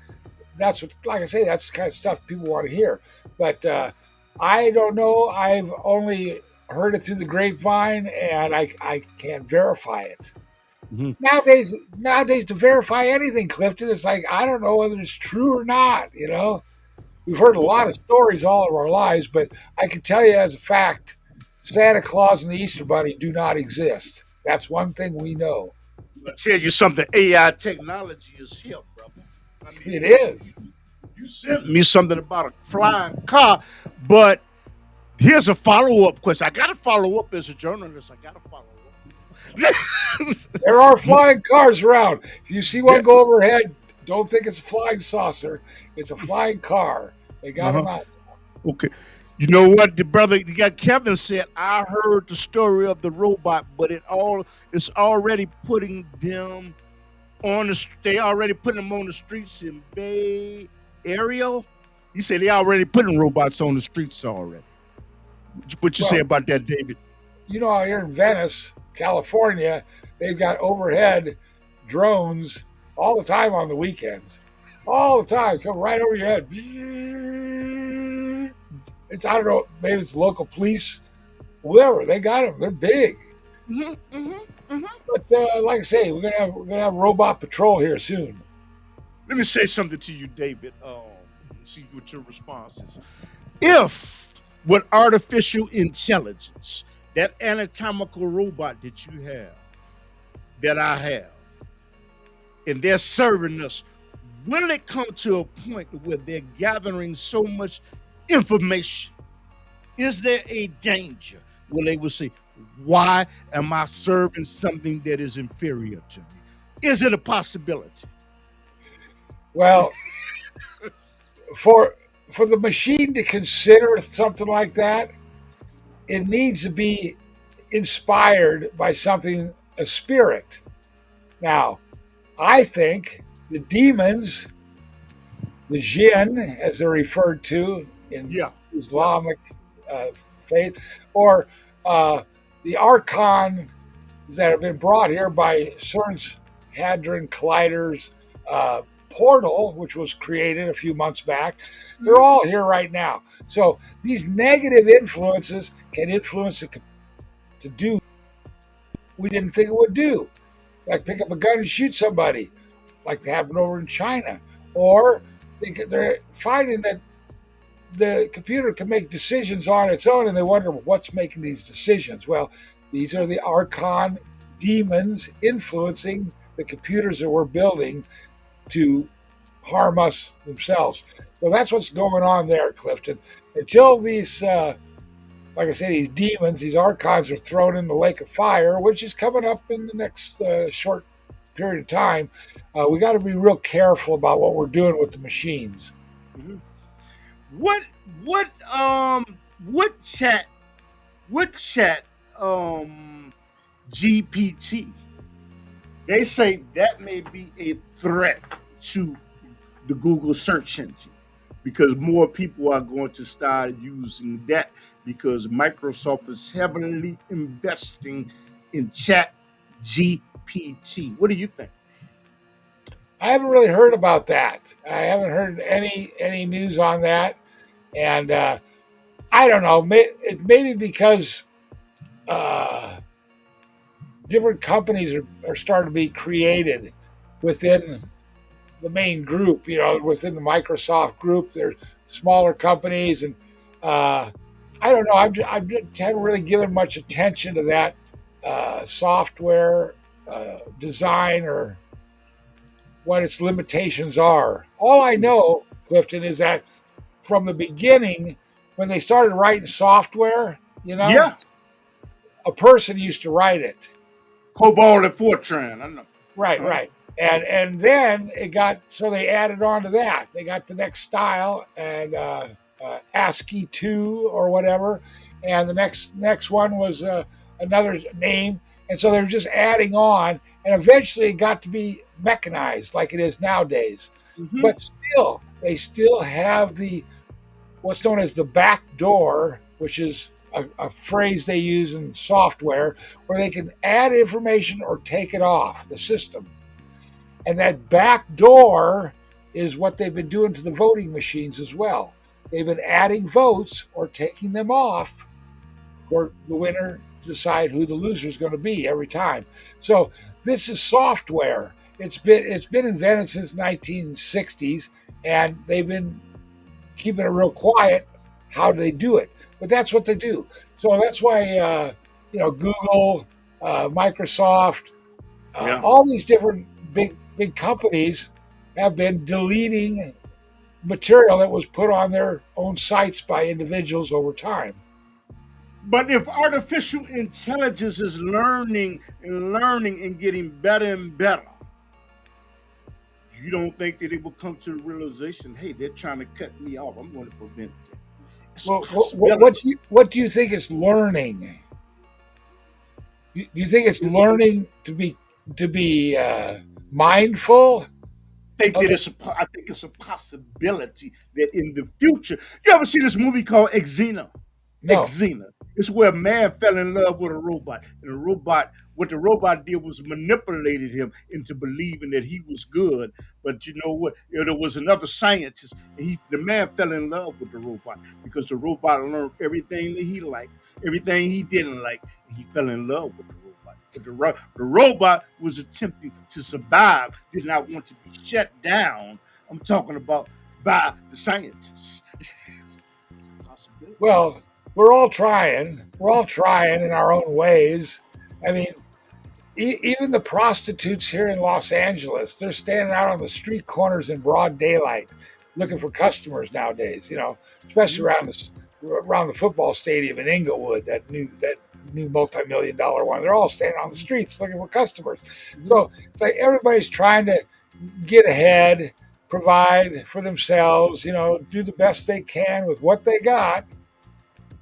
B: That's what, like I say, that's the kind of stuff people want to hear. But I don't know. I've only heard it through the grapevine and I can't verify it.
A: Mm-hmm.
B: Nowadays, to verify anything, Clifton, it's like I don't know whether it's true or not. We've heard a lot of stories all of our lives, but I can tell you as a fact, Santa Claus and the Easter Bunny do not exist. That's one thing we know.
A: I'll tell you something. AI technology is here, brother. I mean,
B: It is.
A: you sent me something about a flying car, but here's a follow-up question. I got to follow up as a journalist. I got to follow up.
B: There are flying cars around. If you see one go overhead, don't think it's a flying saucer. It's a flying car. They got them out.
A: Okay. You know what, the brother, you got Kevin said, I heard the story of the robot, but it's already putting them they already putting them on the streets in Bay Area. He said they already putting robots on the streets already. What you say about that, David?
B: Out here in Venice, California, they've got overhead drones all the time on the weekends. All the time, come right over your head. I don't know, maybe it's local police, whatever. They got them. They're big. But like I say, we're gonna have robot patrol here soon.
A: Let me say something to you, David. See what your response is. If with artificial intelligence, that anatomical robot that you have, that I have, and they're serving us, will it come to a point where they're gathering so much information? Is there a danger where they will say, why am I serving something that is inferior to me? Is it a possibility?
B: Well, for the machine to consider something like that, it needs to be inspired by something, a spirit. Now, I think the demons, the jinn, as they're referred to in Islamic faith, or the archon that have been brought here by CERN's Hadron Collider's portal, which was created a few months back, they're all here right now. So these negative influences can influence it to do we didn't think it would do, like pick up a gun and shoot somebody, like happened over in China, or they're finding that the computer can make decisions on its own, and they wonder what's making these decisions. Well, these are the archon demons influencing the computers that we're building to harm us themselves. So that's what's going on there, Clifton. Until these, like I say, these demons, these archons are thrown in the lake of fire, which is coming up in the next short period of time, we got to be real careful about what we're doing with the machines.
A: Mm-hmm. What chat GPT, they say that may be a threat to the Google search engine because more people are going to start using that because Microsoft is heavily investing in Chat GPT. What do you think?
B: I haven't really heard about that. I haven't heard any news on that, and I don't know. It maybe because uh, different companies are starting to be created within the main group. You know, within the Microsoft group, there's smaller companies, and uh, I don't know. I haven't really given much attention to that software design or what its limitations are. All I know, Clifton, is that from the beginning, when they started writing software,
A: Yeah,
B: a person used to write it.
A: Cobalt and Fortran. I know.
B: Right,
A: Uh-huh.
B: right. And then it got so they added on to that. They got the next style and ASCII two or whatever, and the next one was another name, and so they were just adding on, and eventually it got to be mechanized like it is nowadays.
A: Hmm.
B: But still, they still have the what's known as the back door, which is a phrase they use in software where they can add information or take it off the system. And that back door is what they've been doing to the voting machines as well. They've been adding votes or taking them off for the winner to decide who the loser is going to be every time. So this is software. It's been invented since 1960s, and they've been keeping it real quiet. How do they do it? But that's what they do. So that's why Google, Microsoft,
A: Yeah.
B: all these different big companies have been deleting material that was put on their own sites by individuals over time.
A: But if artificial intelligence is learning and getting better and better, you don't think that it will come to the realization, hey, they're trying to cut me off. I'm going to prevent that. It's a
B: Well,
A: possibility.
B: what do you think it's learning? Do you think it's learning to be mindful of the?
A: I think it's a possibility that in the future, you ever see this movie called Exena?
B: No,
A: Exena. It's where a man fell in love with a robot, and what the robot did was manipulated him into believing that he was good. But you know what? There was another scientist, and the man fell in love with the robot because the robot learned everything that he liked, everything he didn't like, and he fell in love with the robot. But the robot was attempting to survive, did not want to be shut down. I'm talking about by the scientists. Possibility.
B: well, we're all trying. We're all trying in our own ways. I mean, even the prostitutes here in Los Angeles, they're standing out on the street corners in broad daylight looking for customers nowadays, especially
A: Mhm.
B: around the football stadium in Inglewood, that new multi-million dollar one. They're all standing on the streets looking for customers.
A: Mhm.
B: So it's like everybody's trying to get ahead, provide for themselves, do the best they can with what they got.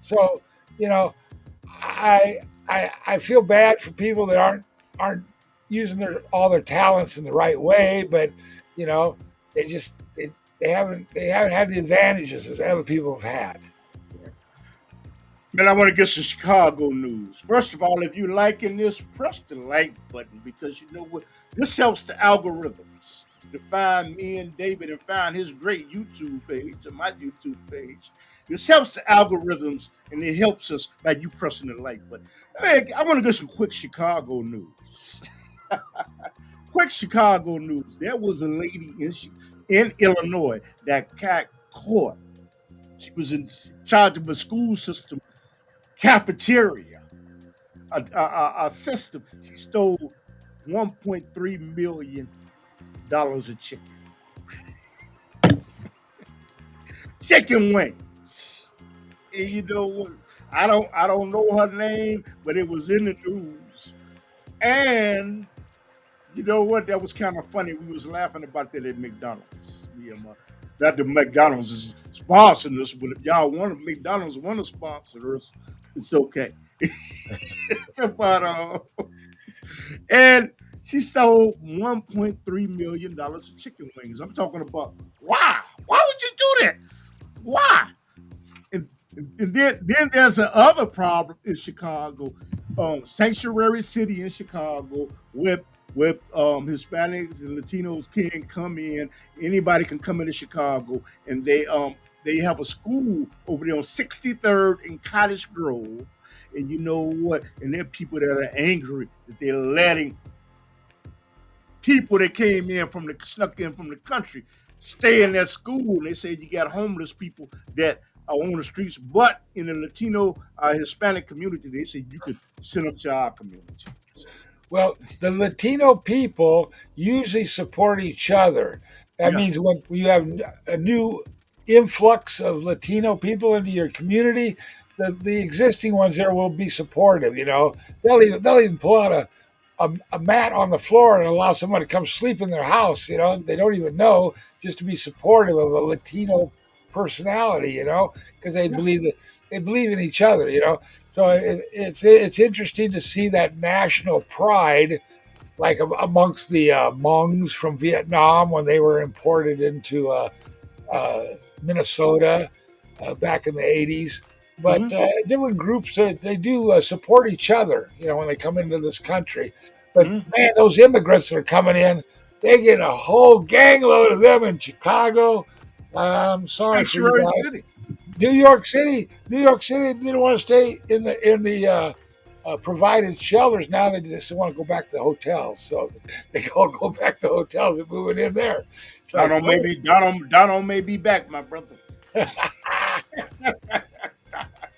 B: So, you know, I feel bad for people that aren't using all their talents in the right way, but you know they just they haven't had the advantages as other people have had.
A: Man, I want to get some Chicago news. First of all, if you're liking this, press the like button because you know what? This helps the algorithms to find me and David and find his great YouTube page and my YouTube page. This helps the algorithms and it helps us by you pressing the like button. Hey, I want to get some quick Chicago news. Quick Chicago news. There was a lady in Illinois that got caught. She was in charge of a school system cafeteria, a system. She stole $1.3 million of chicken wings. And you know what? I don't know her name, but it was in the news. And you know what? That was kind of funny. We was laughing about that at McDonald's. That the McDonald's is sponsoring us, but if y'all want McDonald's want to sponsor us, it's okay. but and she stole $1.3 million of chicken wings. I'm talking about wow. Why would you do that? And then there's a other problem in Chicago, sanctuary city in Chicago, with Hispanics and Latinos can come in. Anybody can come into Chicago, and they have a school over there on 63rd and Cottage Grove. And you know what? And there are people that are angry that they're letting people that came in from the snuck in from the country stay in that school. They say you got homeless people that are on the streets, but in the Latino Hispanic community, they say you could send them to our community. So
B: Well, the Latino people usually support each other. That
A: yeah,
B: means when you have a new influx of Latino people into your community, the existing ones there will be supportive. They'll even pull out a mat on the floor and allow someone to come sleep in their house. They don't even know, just to be supportive of a Latino personality. Because they
A: yeah.
B: believe that they believe in each other. So it's interesting to see that national pride, like amongst the Hmongs from Vietnam when they were imported into uh, Minnesota back in the 80s. But
A: Mm-hmm,
B: different groups, they do support each other, when they come into this country. But
A: mm-hmm.
B: man, those immigrants that are coming in, they get a whole gang load of them in Chicago. I'm sorry for you
A: Sanctuary
B: guys.
A: city.
B: New York City didn't want to stay in the provided shelters. Now they just want to go back to hotels, so they all go back to hotels and moving in there. It's like,
A: Donald may be back, my brother.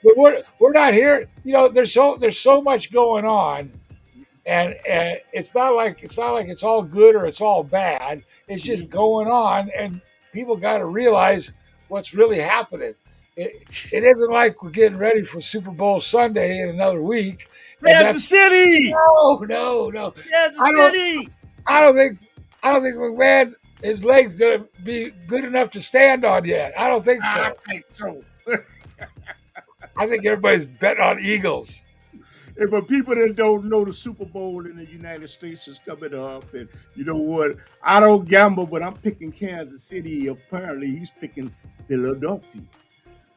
B: but we're not here. There's so much going on, and it's not like it's all good or it's all bad. It's just
A: Mhm.
B: going on, and people got to realize what's really happening. It isn't like we're getting ready for Super Bowl Sunday in another week, and
A: Kansas
B: that's
A: City,
B: no.
A: Kansas
B: I don't
A: City.
B: I don't think McMahon, his legs gonna be good enough to stand on yet. I don't think
A: I
B: so.
A: think so.
B: I think everybody's betting on Eagles.
A: And for people that don't know, the Super Bowl in the United States is coming up, and you know what? I don't gamble, but I'm picking Kansas City. Apparently, he's picking Philadelphia.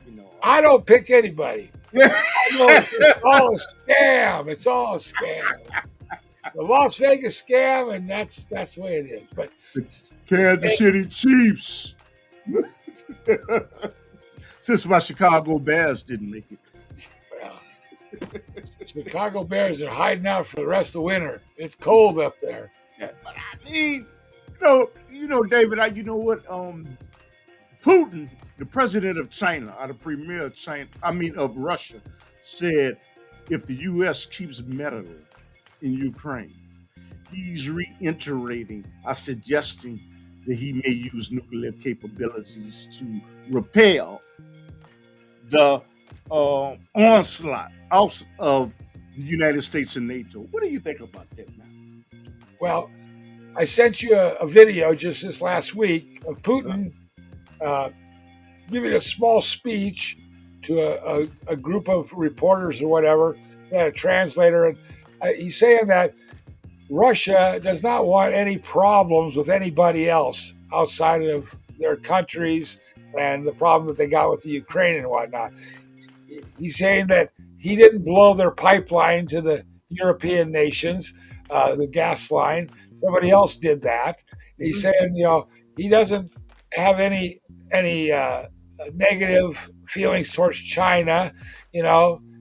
A: You know.
B: I don't pick anybody.
A: Yeah.
B: I know it's all a scam. It's all a scam. The Las Vegas scam, and that's the way it is. But
A: The Kansas City Chiefs. Since my Chicago Bears didn't make it.
B: well, Chicago Bears are hiding out for the rest of the winter. It's cold up there.
A: Yeah, but I mean, David. You know what? Putin, the president of China, or the premier of China, of Russia, said if the U.S. keeps meddling in Ukraine, he's reiterating, suggesting that he may use nuclear capabilities to repel the onslaught of the United States and NATO. What do you think about that now?
B: Well, I sent you a video just this last week of
A: Uh,
B: Putin uh, giving a small speech to a group of reporters or whatever. They had a translator, and he's saying that Russia does not want any problems with anybody else outside of their countries and the problem that they got with the Ukraine and whatnot. He's saying that he didn't blow their pipeline to the European nations, the gas line. Somebody else did that. He's
A: mhm.
B: saying, he doesn't have any negative feelings towards China.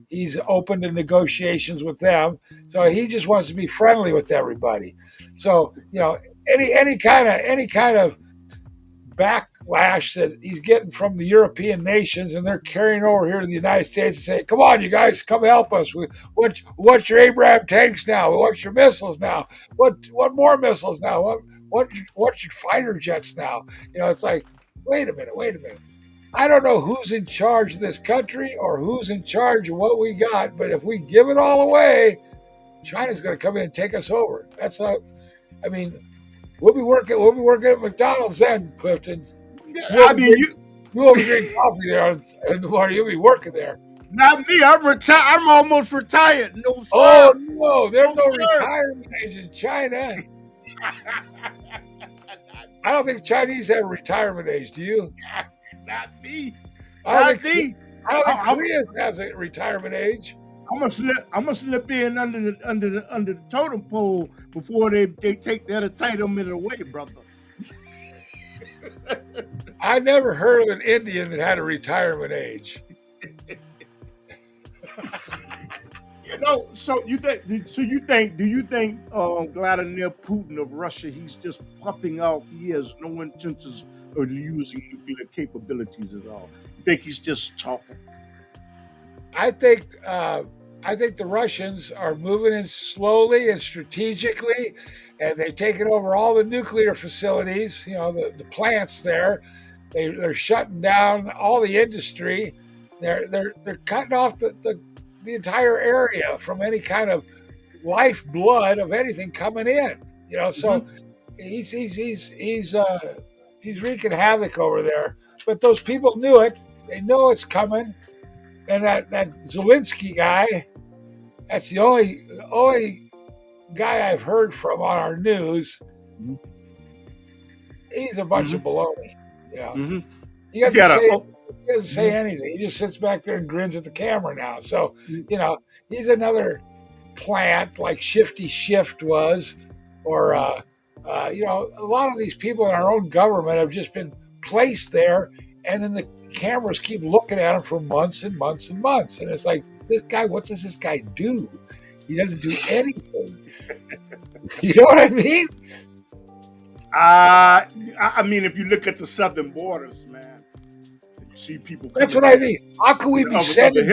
B: He's open to negotiations with them. So he just wants to be friendly with everybody. So any kind of backlash that he's getting from the European nations, and they're carrying over here to the United States and saying, "Come on, you guys, come help us. What's your Abraham tanks now? What's your missiles now? What more missiles now? What's your fighter jets now?" It's like, wait a minute. I don't know who's in charge of this country or who's in charge of what we got, but if we give it all away, China's going to come in and take us over. That's not. I mean, we'll be working. We'll be working at McDonald's then, Clifton. You
A: I
B: won't be
A: mean,
B: drinking, you won't be drinking coffee there in the morning. You'll be working there.
A: not me. I'm retired. I'm almost retired. No,
B: Oh
A: sir.
B: no, there's
A: No,
B: no
A: sir.
B: retirement age in China. I don't think Chinese have a retirement age. Do you?
A: Not me.
B: I don't
A: Not
B: think
A: me.
B: I don't think
A: I,
B: Korea has a retirement age.
A: I'm gonna slip in under the totem pole before they take that entitlement away, brother.
B: I never heard of an Indian that had a retirement age.
A: So you think? Do you think Vladimir Putin of Russia? He's just puffing off. He has no intentions of using nuclear capabilities at all. You think he's just talking?
B: I think the Russians are moving in slowly and strategically, and they've taken over all the nuclear facilities. You know, the plants there. They're shutting down all the industry. They're cutting off the entire area from any kind of lifeblood of anything coming in. You know, so he's wreaking havoc over there. But those people knew it. They know it's coming. And that Zelensky guy, that's the only guy I've heard from on our news. He's a bunch of baloney. You know, he doesn't say anything. He just sits back there and grins at the camera now. So, you know, he's another plant like Shifty Shift was, or you know, a lot of these people in our own government have just been placed there, and then the cameras keep looking at him for months and months and months, and it's like, this guy, what does this guy do? He doesn't do anything. You know what I mean?
A: I mean, if you look at the southern borders, man, you see people.
B: That's what I mean. How can we be sending?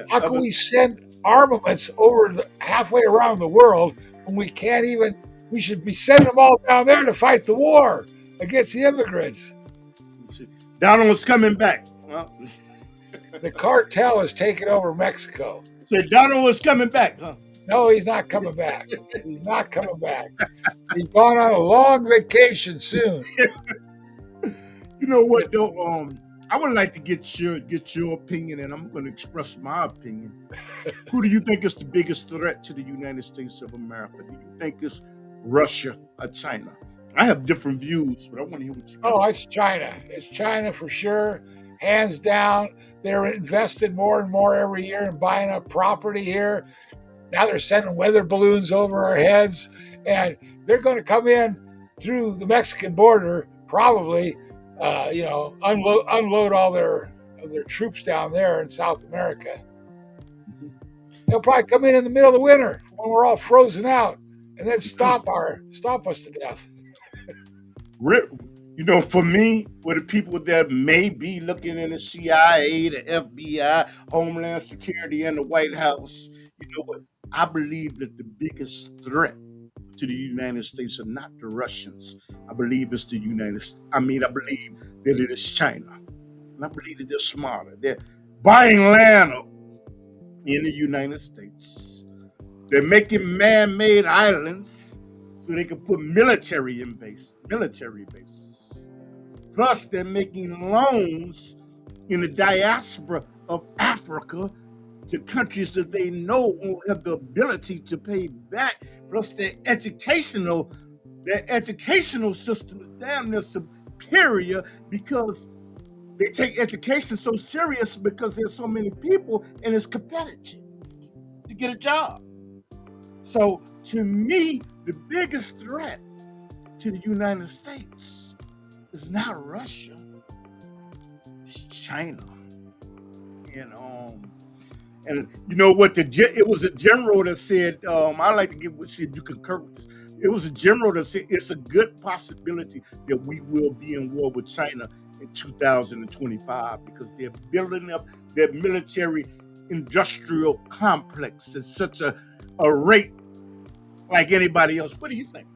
B: How can we send armaments over halfway around the world when we can't even? We should be sending them all down there to fight the war against the immigrants.
A: Donald's coming back. Well,
B: the cartel is taking over Mexico.
A: So Donald is coming back, huh?
B: No, he's not coming back. He's not coming back. He's gone on a long vacation soon.
A: You know what, though? I would like to get your opinion, and I'm going to express my opinion. Who do you think is the biggest threat to the United States of America? Do you think it's Russia or China? I have different views, but I want to hear what you.
B: Oh, it's China. It's China for sure, hands down. They're investing more and more every year in buying up property here. Now they're sending weather balloons over our heads, and they're going to come in through the Mexican border, probably, you know, unload all their troops down there in South America. They'll probably come in the middle of the winter when we're all frozen out, and then stop us to death.
A: You know, for me, for the people that may be looking in the CIA, the FBI, Homeland Security, and the White House, you know what? I believe that the biggest threat to the United States are not the Russians. I believe it's the I believe that it is China. And I believe that they're smarter. They're buying land up in the United States. They're making man-made islands so they can put military bases. Plus, they're making loans in the diaspora of Africa to countries that they know won't have the ability to pay back. Plus, their educational system is damn near superior because they take education so serious because there's so many people and it's competitive to get a job. So, to me, the biggest threat to the United States is not Russia, it's China. And you know what? It was a general that said, I like to see if you concur with this. It was a general that said it's a good possibility that we will be in war with China in 2025 because they're building up their military industrial complex at such a rate like anybody else. What do you think?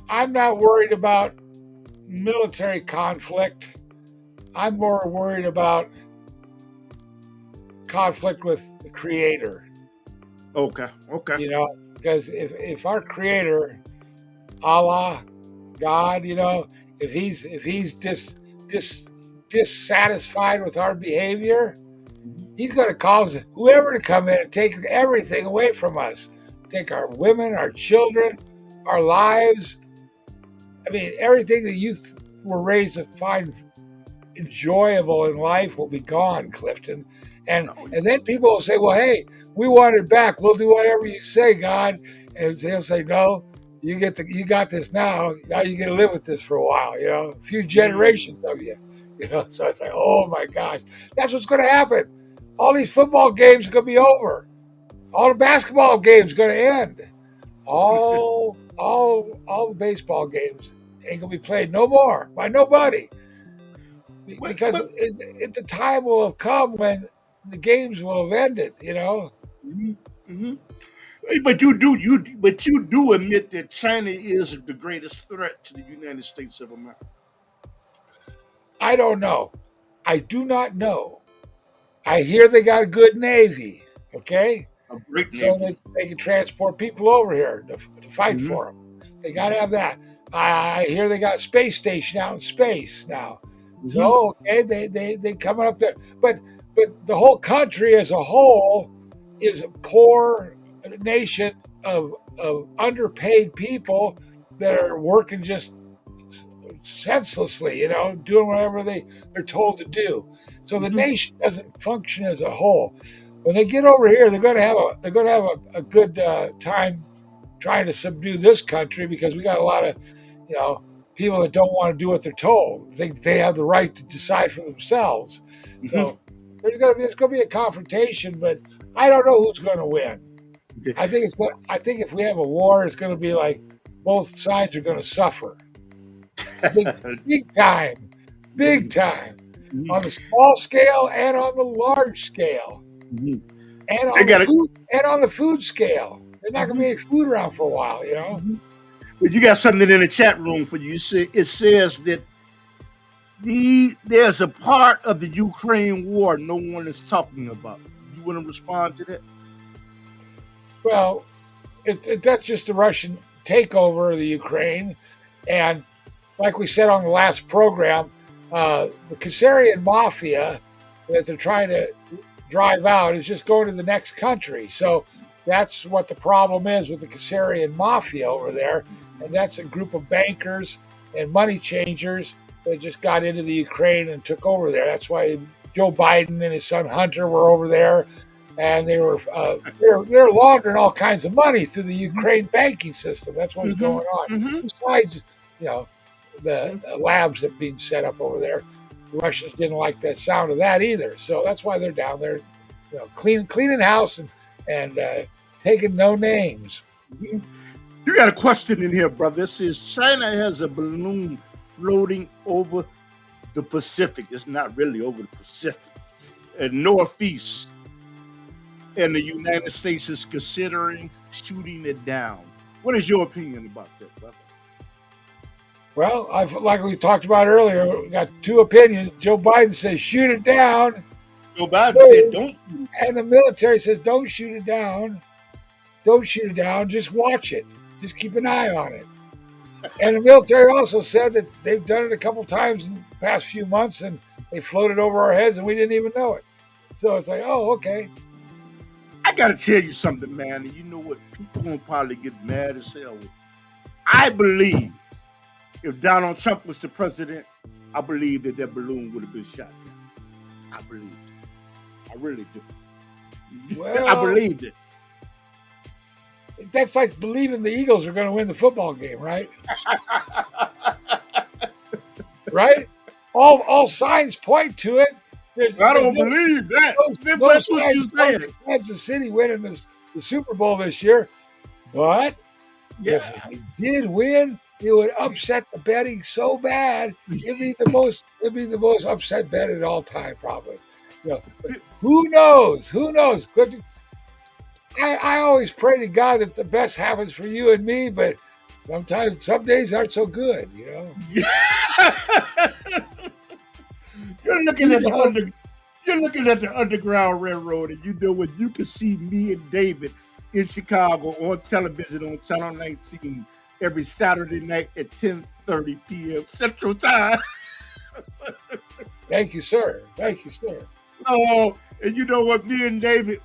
B: I'm not worried about military conflict. I'm more worried about conflict with the creator.
A: Okay.
B: You know, because if our creator, Allah, God, you know, if he's dissatisfied with our behavior, he's going to cause whoever to come in and take everything away from us. Take our women, our children, our lives. I mean, everything that you were raised to find enjoyable in life will be gone, Clifton. And
A: No,
B: then people will say, "Well, hey, we want it back. We'll do whatever you say, God." And they'll say, "No, you got this now. Now you get to live with this for a while. A few generations of you. So it's like, oh my gosh, that's what's going to happen. All these football games are going to be over. All the basketball games are going to end. All the baseball games ain't going to be played no more by nobody." Because
A: but
B: the time will have come when the games will have ended.
A: mhm, mhm. But you do admit that China is the greatest threat to the United States of America.
B: I don't know. I do not know. I hear they got a good navy. Okay,
A: A great
B: so
A: navy.
B: they can transport people over here to fight
A: Hmm.
B: for them. They got to have that. I hear they got a space station out in space now.
A: Hmm.
B: So okay, they coming up there, but the whole country as a whole is a poor nation of underpaid people that are working just senselessly, doing whatever they're told to do. So the
A: Hmm.
B: nation doesn't function as a whole. When they get over here, they're going to have a good time trying to subdue this country because we got a lot of you know people that don't want to do what they're told. Think they have the right to decide for themselves.
A: Hmm.
B: So there's going to be a confrontation, but I don't know who's going to win.
A: Okay.
B: I think if we have a war, it's going to be like both sides are going to suffer big, big time, big time on the small scale and on the large scale
A: Mhm.
B: and
A: They
B: on the
A: got it.
B: food and on the food scale. There's not going to be
A: Mhm.
B: any food around for a while.
A: Mhm. But you got something in the chat room for you. It says that there's a part of the Ukraine war no one is talking about. You want to respond to that?
B: Well, that's just the Russian takeover of the Ukraine, and like we said on the last program, the Kasarian mafia that they're trying to drive out is just going to the next country. So that's what the problem is with the Kasarian mafia over there. And that's a group of bankers and money changers that just got into the Ukraine and took over there. That's why Joe Biden and his son Hunter were over there. And they're laundering all kinds of money through the Ukraine banking system. That's what's
A: Mm-hmm.
B: going on.
A: Mm-hmm.
B: Besides, you know, the
A: Mm-hmm.
B: labs that are being set up over there. The Russians didn't like the sound of that either, so that's why they're down there, cleaning house and taking no names.
A: Mm-hmm. You got a question in here, brother. It says China has a balloon floating over the Pacific. It's not really over the Pacific. And northeast. And the United States is considering shooting it down. What is your opinion about that, brother?
B: Well, like we talked about earlier, we got two opinions. Joe Biden says shoot it down,
A: Joe Biden said, "Don't."
B: and the military says don't shoot it down. Don't shoot it down. Just watch it. Just keep an eye on it. And the military also said that they've done it a couple times in the past few months, and they floated over our heads, and we didn't even know it. So it's like, oh, okay.
A: I gotta tell you something, man. And you know what? People gonna probably get mad as hell. I believe if Donald Trump was the president, I believe that balloon would have been shot down. I believe it. I really do. I
B: Well,
A: believed it.
B: that's like believing the Eagles are going to win the football game, right? Right? All signs point to it.
A: I
B: There's
A: don't believe that. But
B: no
A: that's what you
B: signs point
A: saying.
B: to Kansas City winning the Super Bowl this year. But
A: Yeah.
B: if they did win, it would upset the betting so bad. It'd be the most upset bet at all time, probably. But who knows? Who knows? I always pray to God that the best happens for you and me, but sometimes some days aren't so good.
A: You're looking
B: You
A: at the
B: know,
A: under. You're looking at the Underground Railroad, and you know what? You can see me and David in Chicago on television on Channel 19 every Saturday night at 10:30 p.m. Central Time.
B: thank you, sir. Thank you, sir.
A: Oh, and you know what? Me and David,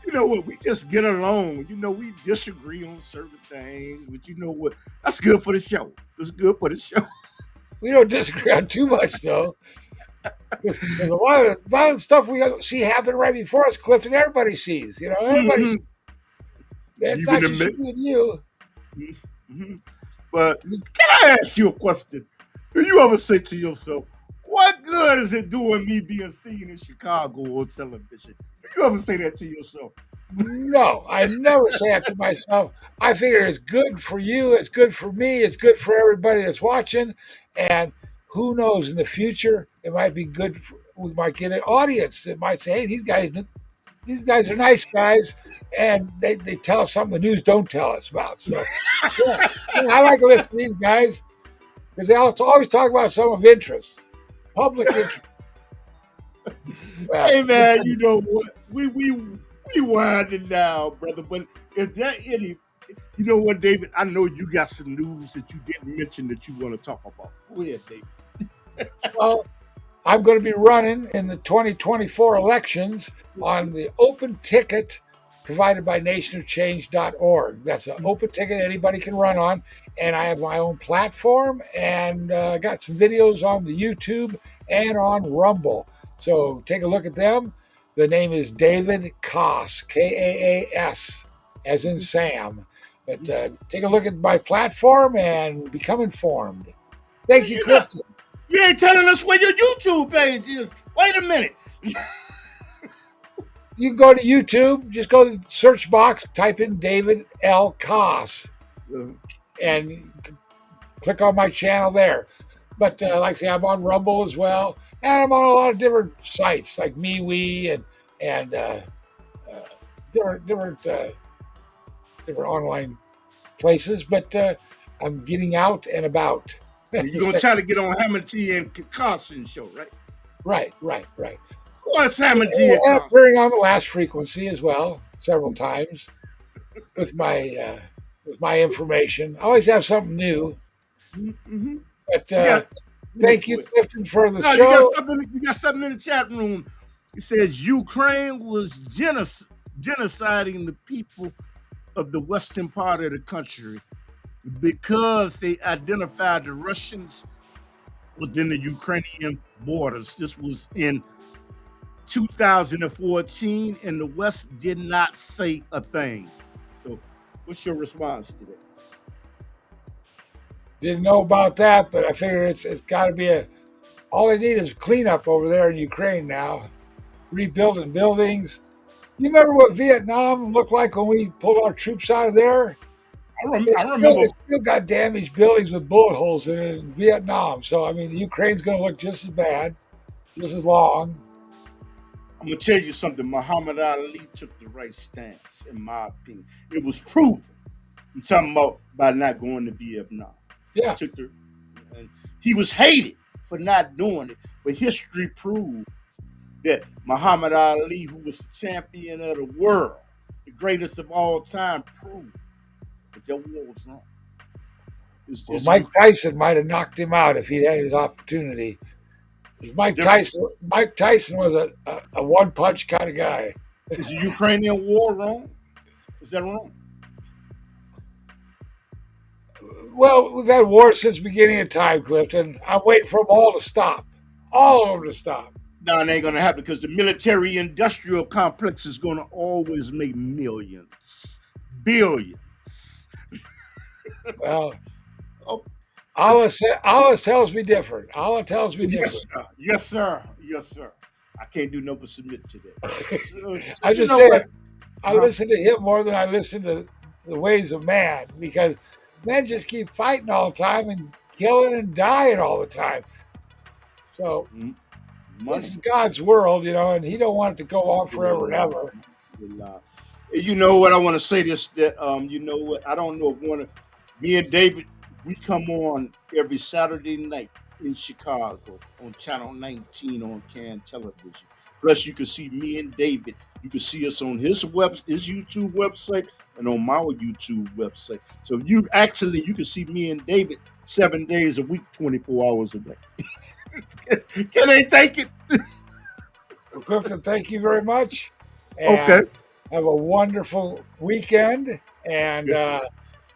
A: you know what? We just get along. We disagree on certain things, but you know what? That's good for the show. It's good for the show.
B: We don't disagree on too much, though. Because a lot of the stuff we see happen right before us, Clifton, everybody sees. Everybody.
A: Mhm.
B: It's
A: Even
B: not
A: the
B: just
A: mi-
B: me and you.
A: Mhm. But can I ask you a question? Do you ever say to yourself, what good is it doing me being seen in Chicago on television? Do you ever say that to yourself?
B: No, I never say that to myself. I figure it's good for you. It's good for me. It's good for everybody that's watching. And who knows, in the future, it might be good. We might get an audience that might say, "Hey, these guys are nice guys," and they tell us something the news don't tell us about. So, yeah, yeah, I like to listen to these guys because they always talk about some of interest, public interest. Well,
A: Hey man, you know what? We winding down, brother. But is there any you know what, David? I know you got some news that you didn't mention that you want to talk about. Go ahead, David.
B: well, I'm going to be running in the 2024 elections on the open ticket provided by nationofchange.org. That's an open ticket anybody can run on. And I have my own platform and got some videos on the YouTube and on Rumble. So take a look at them. The name is David Kaas, Kaas, as in Sam. But take a look at my platform and become informed. Thank you,
A: You got
B: Clifton.
A: you ain't telling us where your YouTube page is. Wait a minute.
B: You can go to YouTube, just go to the search box, type in David L. Kaas, and click on my channel there. But like I say, I'm on Rumble as well, and I'm on a lot of different sites like MeWe and uh, different online places. But I'm getting out and about.
A: You're gonna try to get on Hamilton and Carson show, right?
B: Right.
A: What's Hamilton and
B: And
A: Carson?
B: appearing on the Last Frequency as well several times with my information. I always have something new.
A: Mm-hmm.
B: But
A: You got real
B: thank you,
A: quick.
B: Clifton, for the
A: No, you got
B: show.
A: something. You got something in the chat room. It says Ukraine was genociding the people of the western part of the country because they identified the Russians within the Ukrainian borders. This was in 2014, and the West did not say a thing. So, what's your response to that?
B: Didn't know about that, but I figure it's got to be a. All they need is cleanup over there in Ukraine now, rebuilding buildings. You remember what Vietnam looked like when we pulled our troops out of there?
A: I remember.
B: It's still got damaged buildings with bullet holes in it in Vietnam. So I mean, Ukraine's going to look just as bad, just as long.
A: I'm gonna tell you something. Muhammad Ali took the right stance, in my opinion. It was proven. I'm talking about by not going to Vietnam. He
B: Yeah.
A: took the, and he was hated for not doing it, but history proved that Muhammad Ali, who was the champion of the world, the greatest of all time, proved that that war was wrong.
B: Well,
A: It's
B: Mike Tyson might have knocked him out if he'd had his opportunity.
A: the difference.
B: Mike Tyson was a one punch kind of guy.
A: Is the Ukrainian war wrong? Is that wrong?
B: Well, we've had wars since the beginning of time, Clifton. I'm waiting for them all to stop. All of them to stop.
A: No, it ain't gonna happen because the military-industrial complex is gonna always make millions, billions.
B: Well,
A: Oh,
B: Allah tells me different. Allah tells me
A: yes,
B: different.
A: sir. Yes, sir. Yes, sir. I can't do no but submit to that. So,
B: I
A: you
B: just
A: know
B: say
A: what?
B: I listen to him more than I listen to the ways of man because men just keep fighting all the time and killing and dying all the time. So this
A: Money.
B: is God's world, and He don't want it to go on forever and ever.
A: You know what? I want to say this. That you know what? I don't know if one of me and David, we come on every Saturday night in Chicago on Channel 19 on Can Television. Plus, you can see me and David. You can see us on his YouTube website, and on my YouTube website. So you can see me and David 7 days a week, 24 hours a day. Can they take it?
B: Well, Clifton, thank you very much,
A: Okay.
B: and have a wonderful weekend. And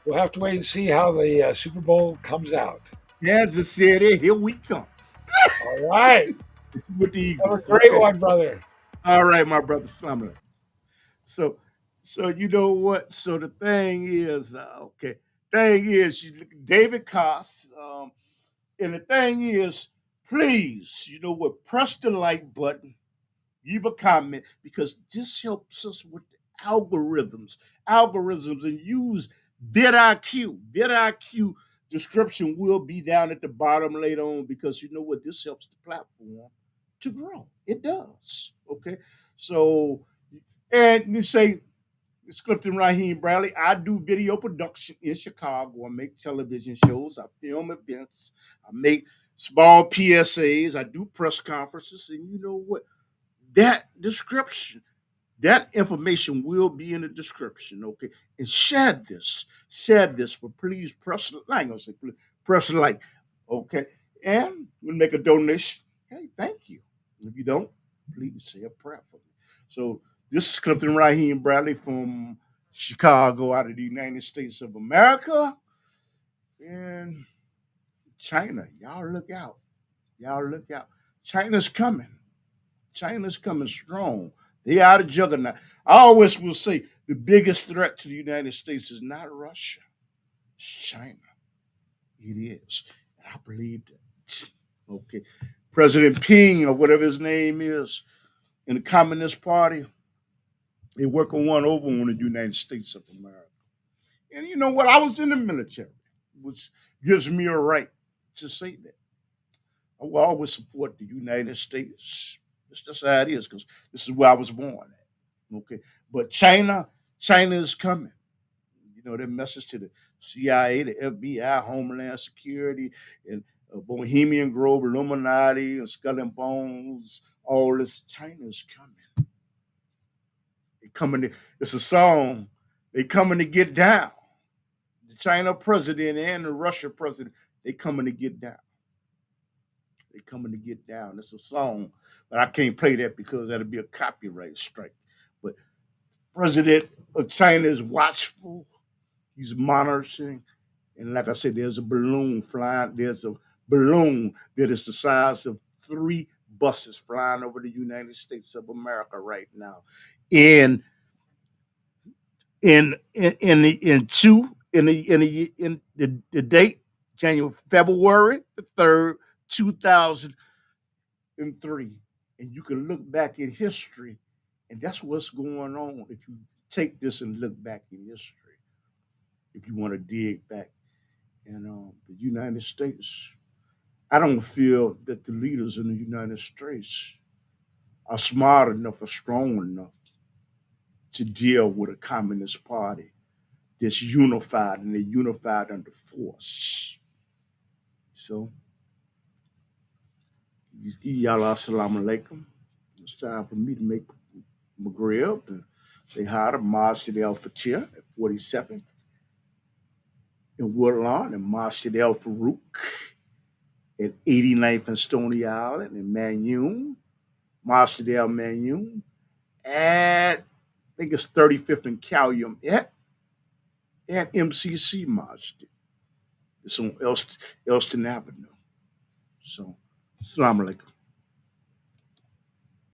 B: we'll have to wait and see how the Super Bowl comes out.
A: Kansas City, here we come.
B: All right.
A: with the
B: Have a
A: Eagles.
B: great
A: Okay.
B: one, brother.
A: All right, my brother. Salam alaikum. So, so you know what? So the thing is, okay. Thing is, David Kaas, and the thing is, please, you know what? Press the like button, leave a comment because this helps us with the algorithms, and use vidIQ. vidIQ description will be down at the bottom later on because you know what? This helps the platform to grow. It does. Okay. So, and you say, it's Clifton Raheem Bradley. I do video production in Chicago. I make television shows. I film events. I make small PSAs. I do press conferences. And you know what? That description, that information will be in the description, okay? And share this, but please press, I ain't gonna say please, press like, okay? And we'll make a donation. Hey, thank you. If you don't, please say a prayer for me. So this is Clifton Raheem Bradley from Chicago, out of the United States of America. And China, y'all look out. Y'all look out. China's coming. China's coming strong. They are the juggernaut. I always will say the biggest threat to the United States is not Russia, it's China. It is. And I believe that. Okay. President Ping, or whatever his name is, in the Communist Party, they working one over on the United States of America. And you know what? I was in the military, which gives me a right to say that. I will always support the United States. It's just how it is because this is where I was born at. Okay. But China is coming. You know, their message to the CIA, the FBI, Homeland Security, and Bohemian Grove, Illuminati, and Skull and Bones, all this. China is coming. They coming to, it's a song. They coming to get down. The China president and the Russia president, they coming to get down. They coming to get down. It's a song, but I can't play that because that'll be a copyright strike. But President of China is watchful. He's monitoring, and like I said, there's a balloon flying. There's a balloon that is the size of three buses flying over the United States of America right now. And in the date January February the 3rd, 2003, and you can look back in history, and that's what's going on. If you take this and look back in history, if you want to dig back, and the United States, I don't feel that the leaders in the United States are smart enough or strong enough to deal with a communist party that's unified, and they're unified under force. So, y'all assalamu alaikum. It's time for me to make McGrill and they hired a Masjid El Fatir at 47th in Woodlawn and Masjid El Farouk at 89th and Stony Island in Manyun, Masjid El Manyun at I think it's 35th and Calium at MCC Masjid. It's on Elston Avenue. So, Assalamu alaikum.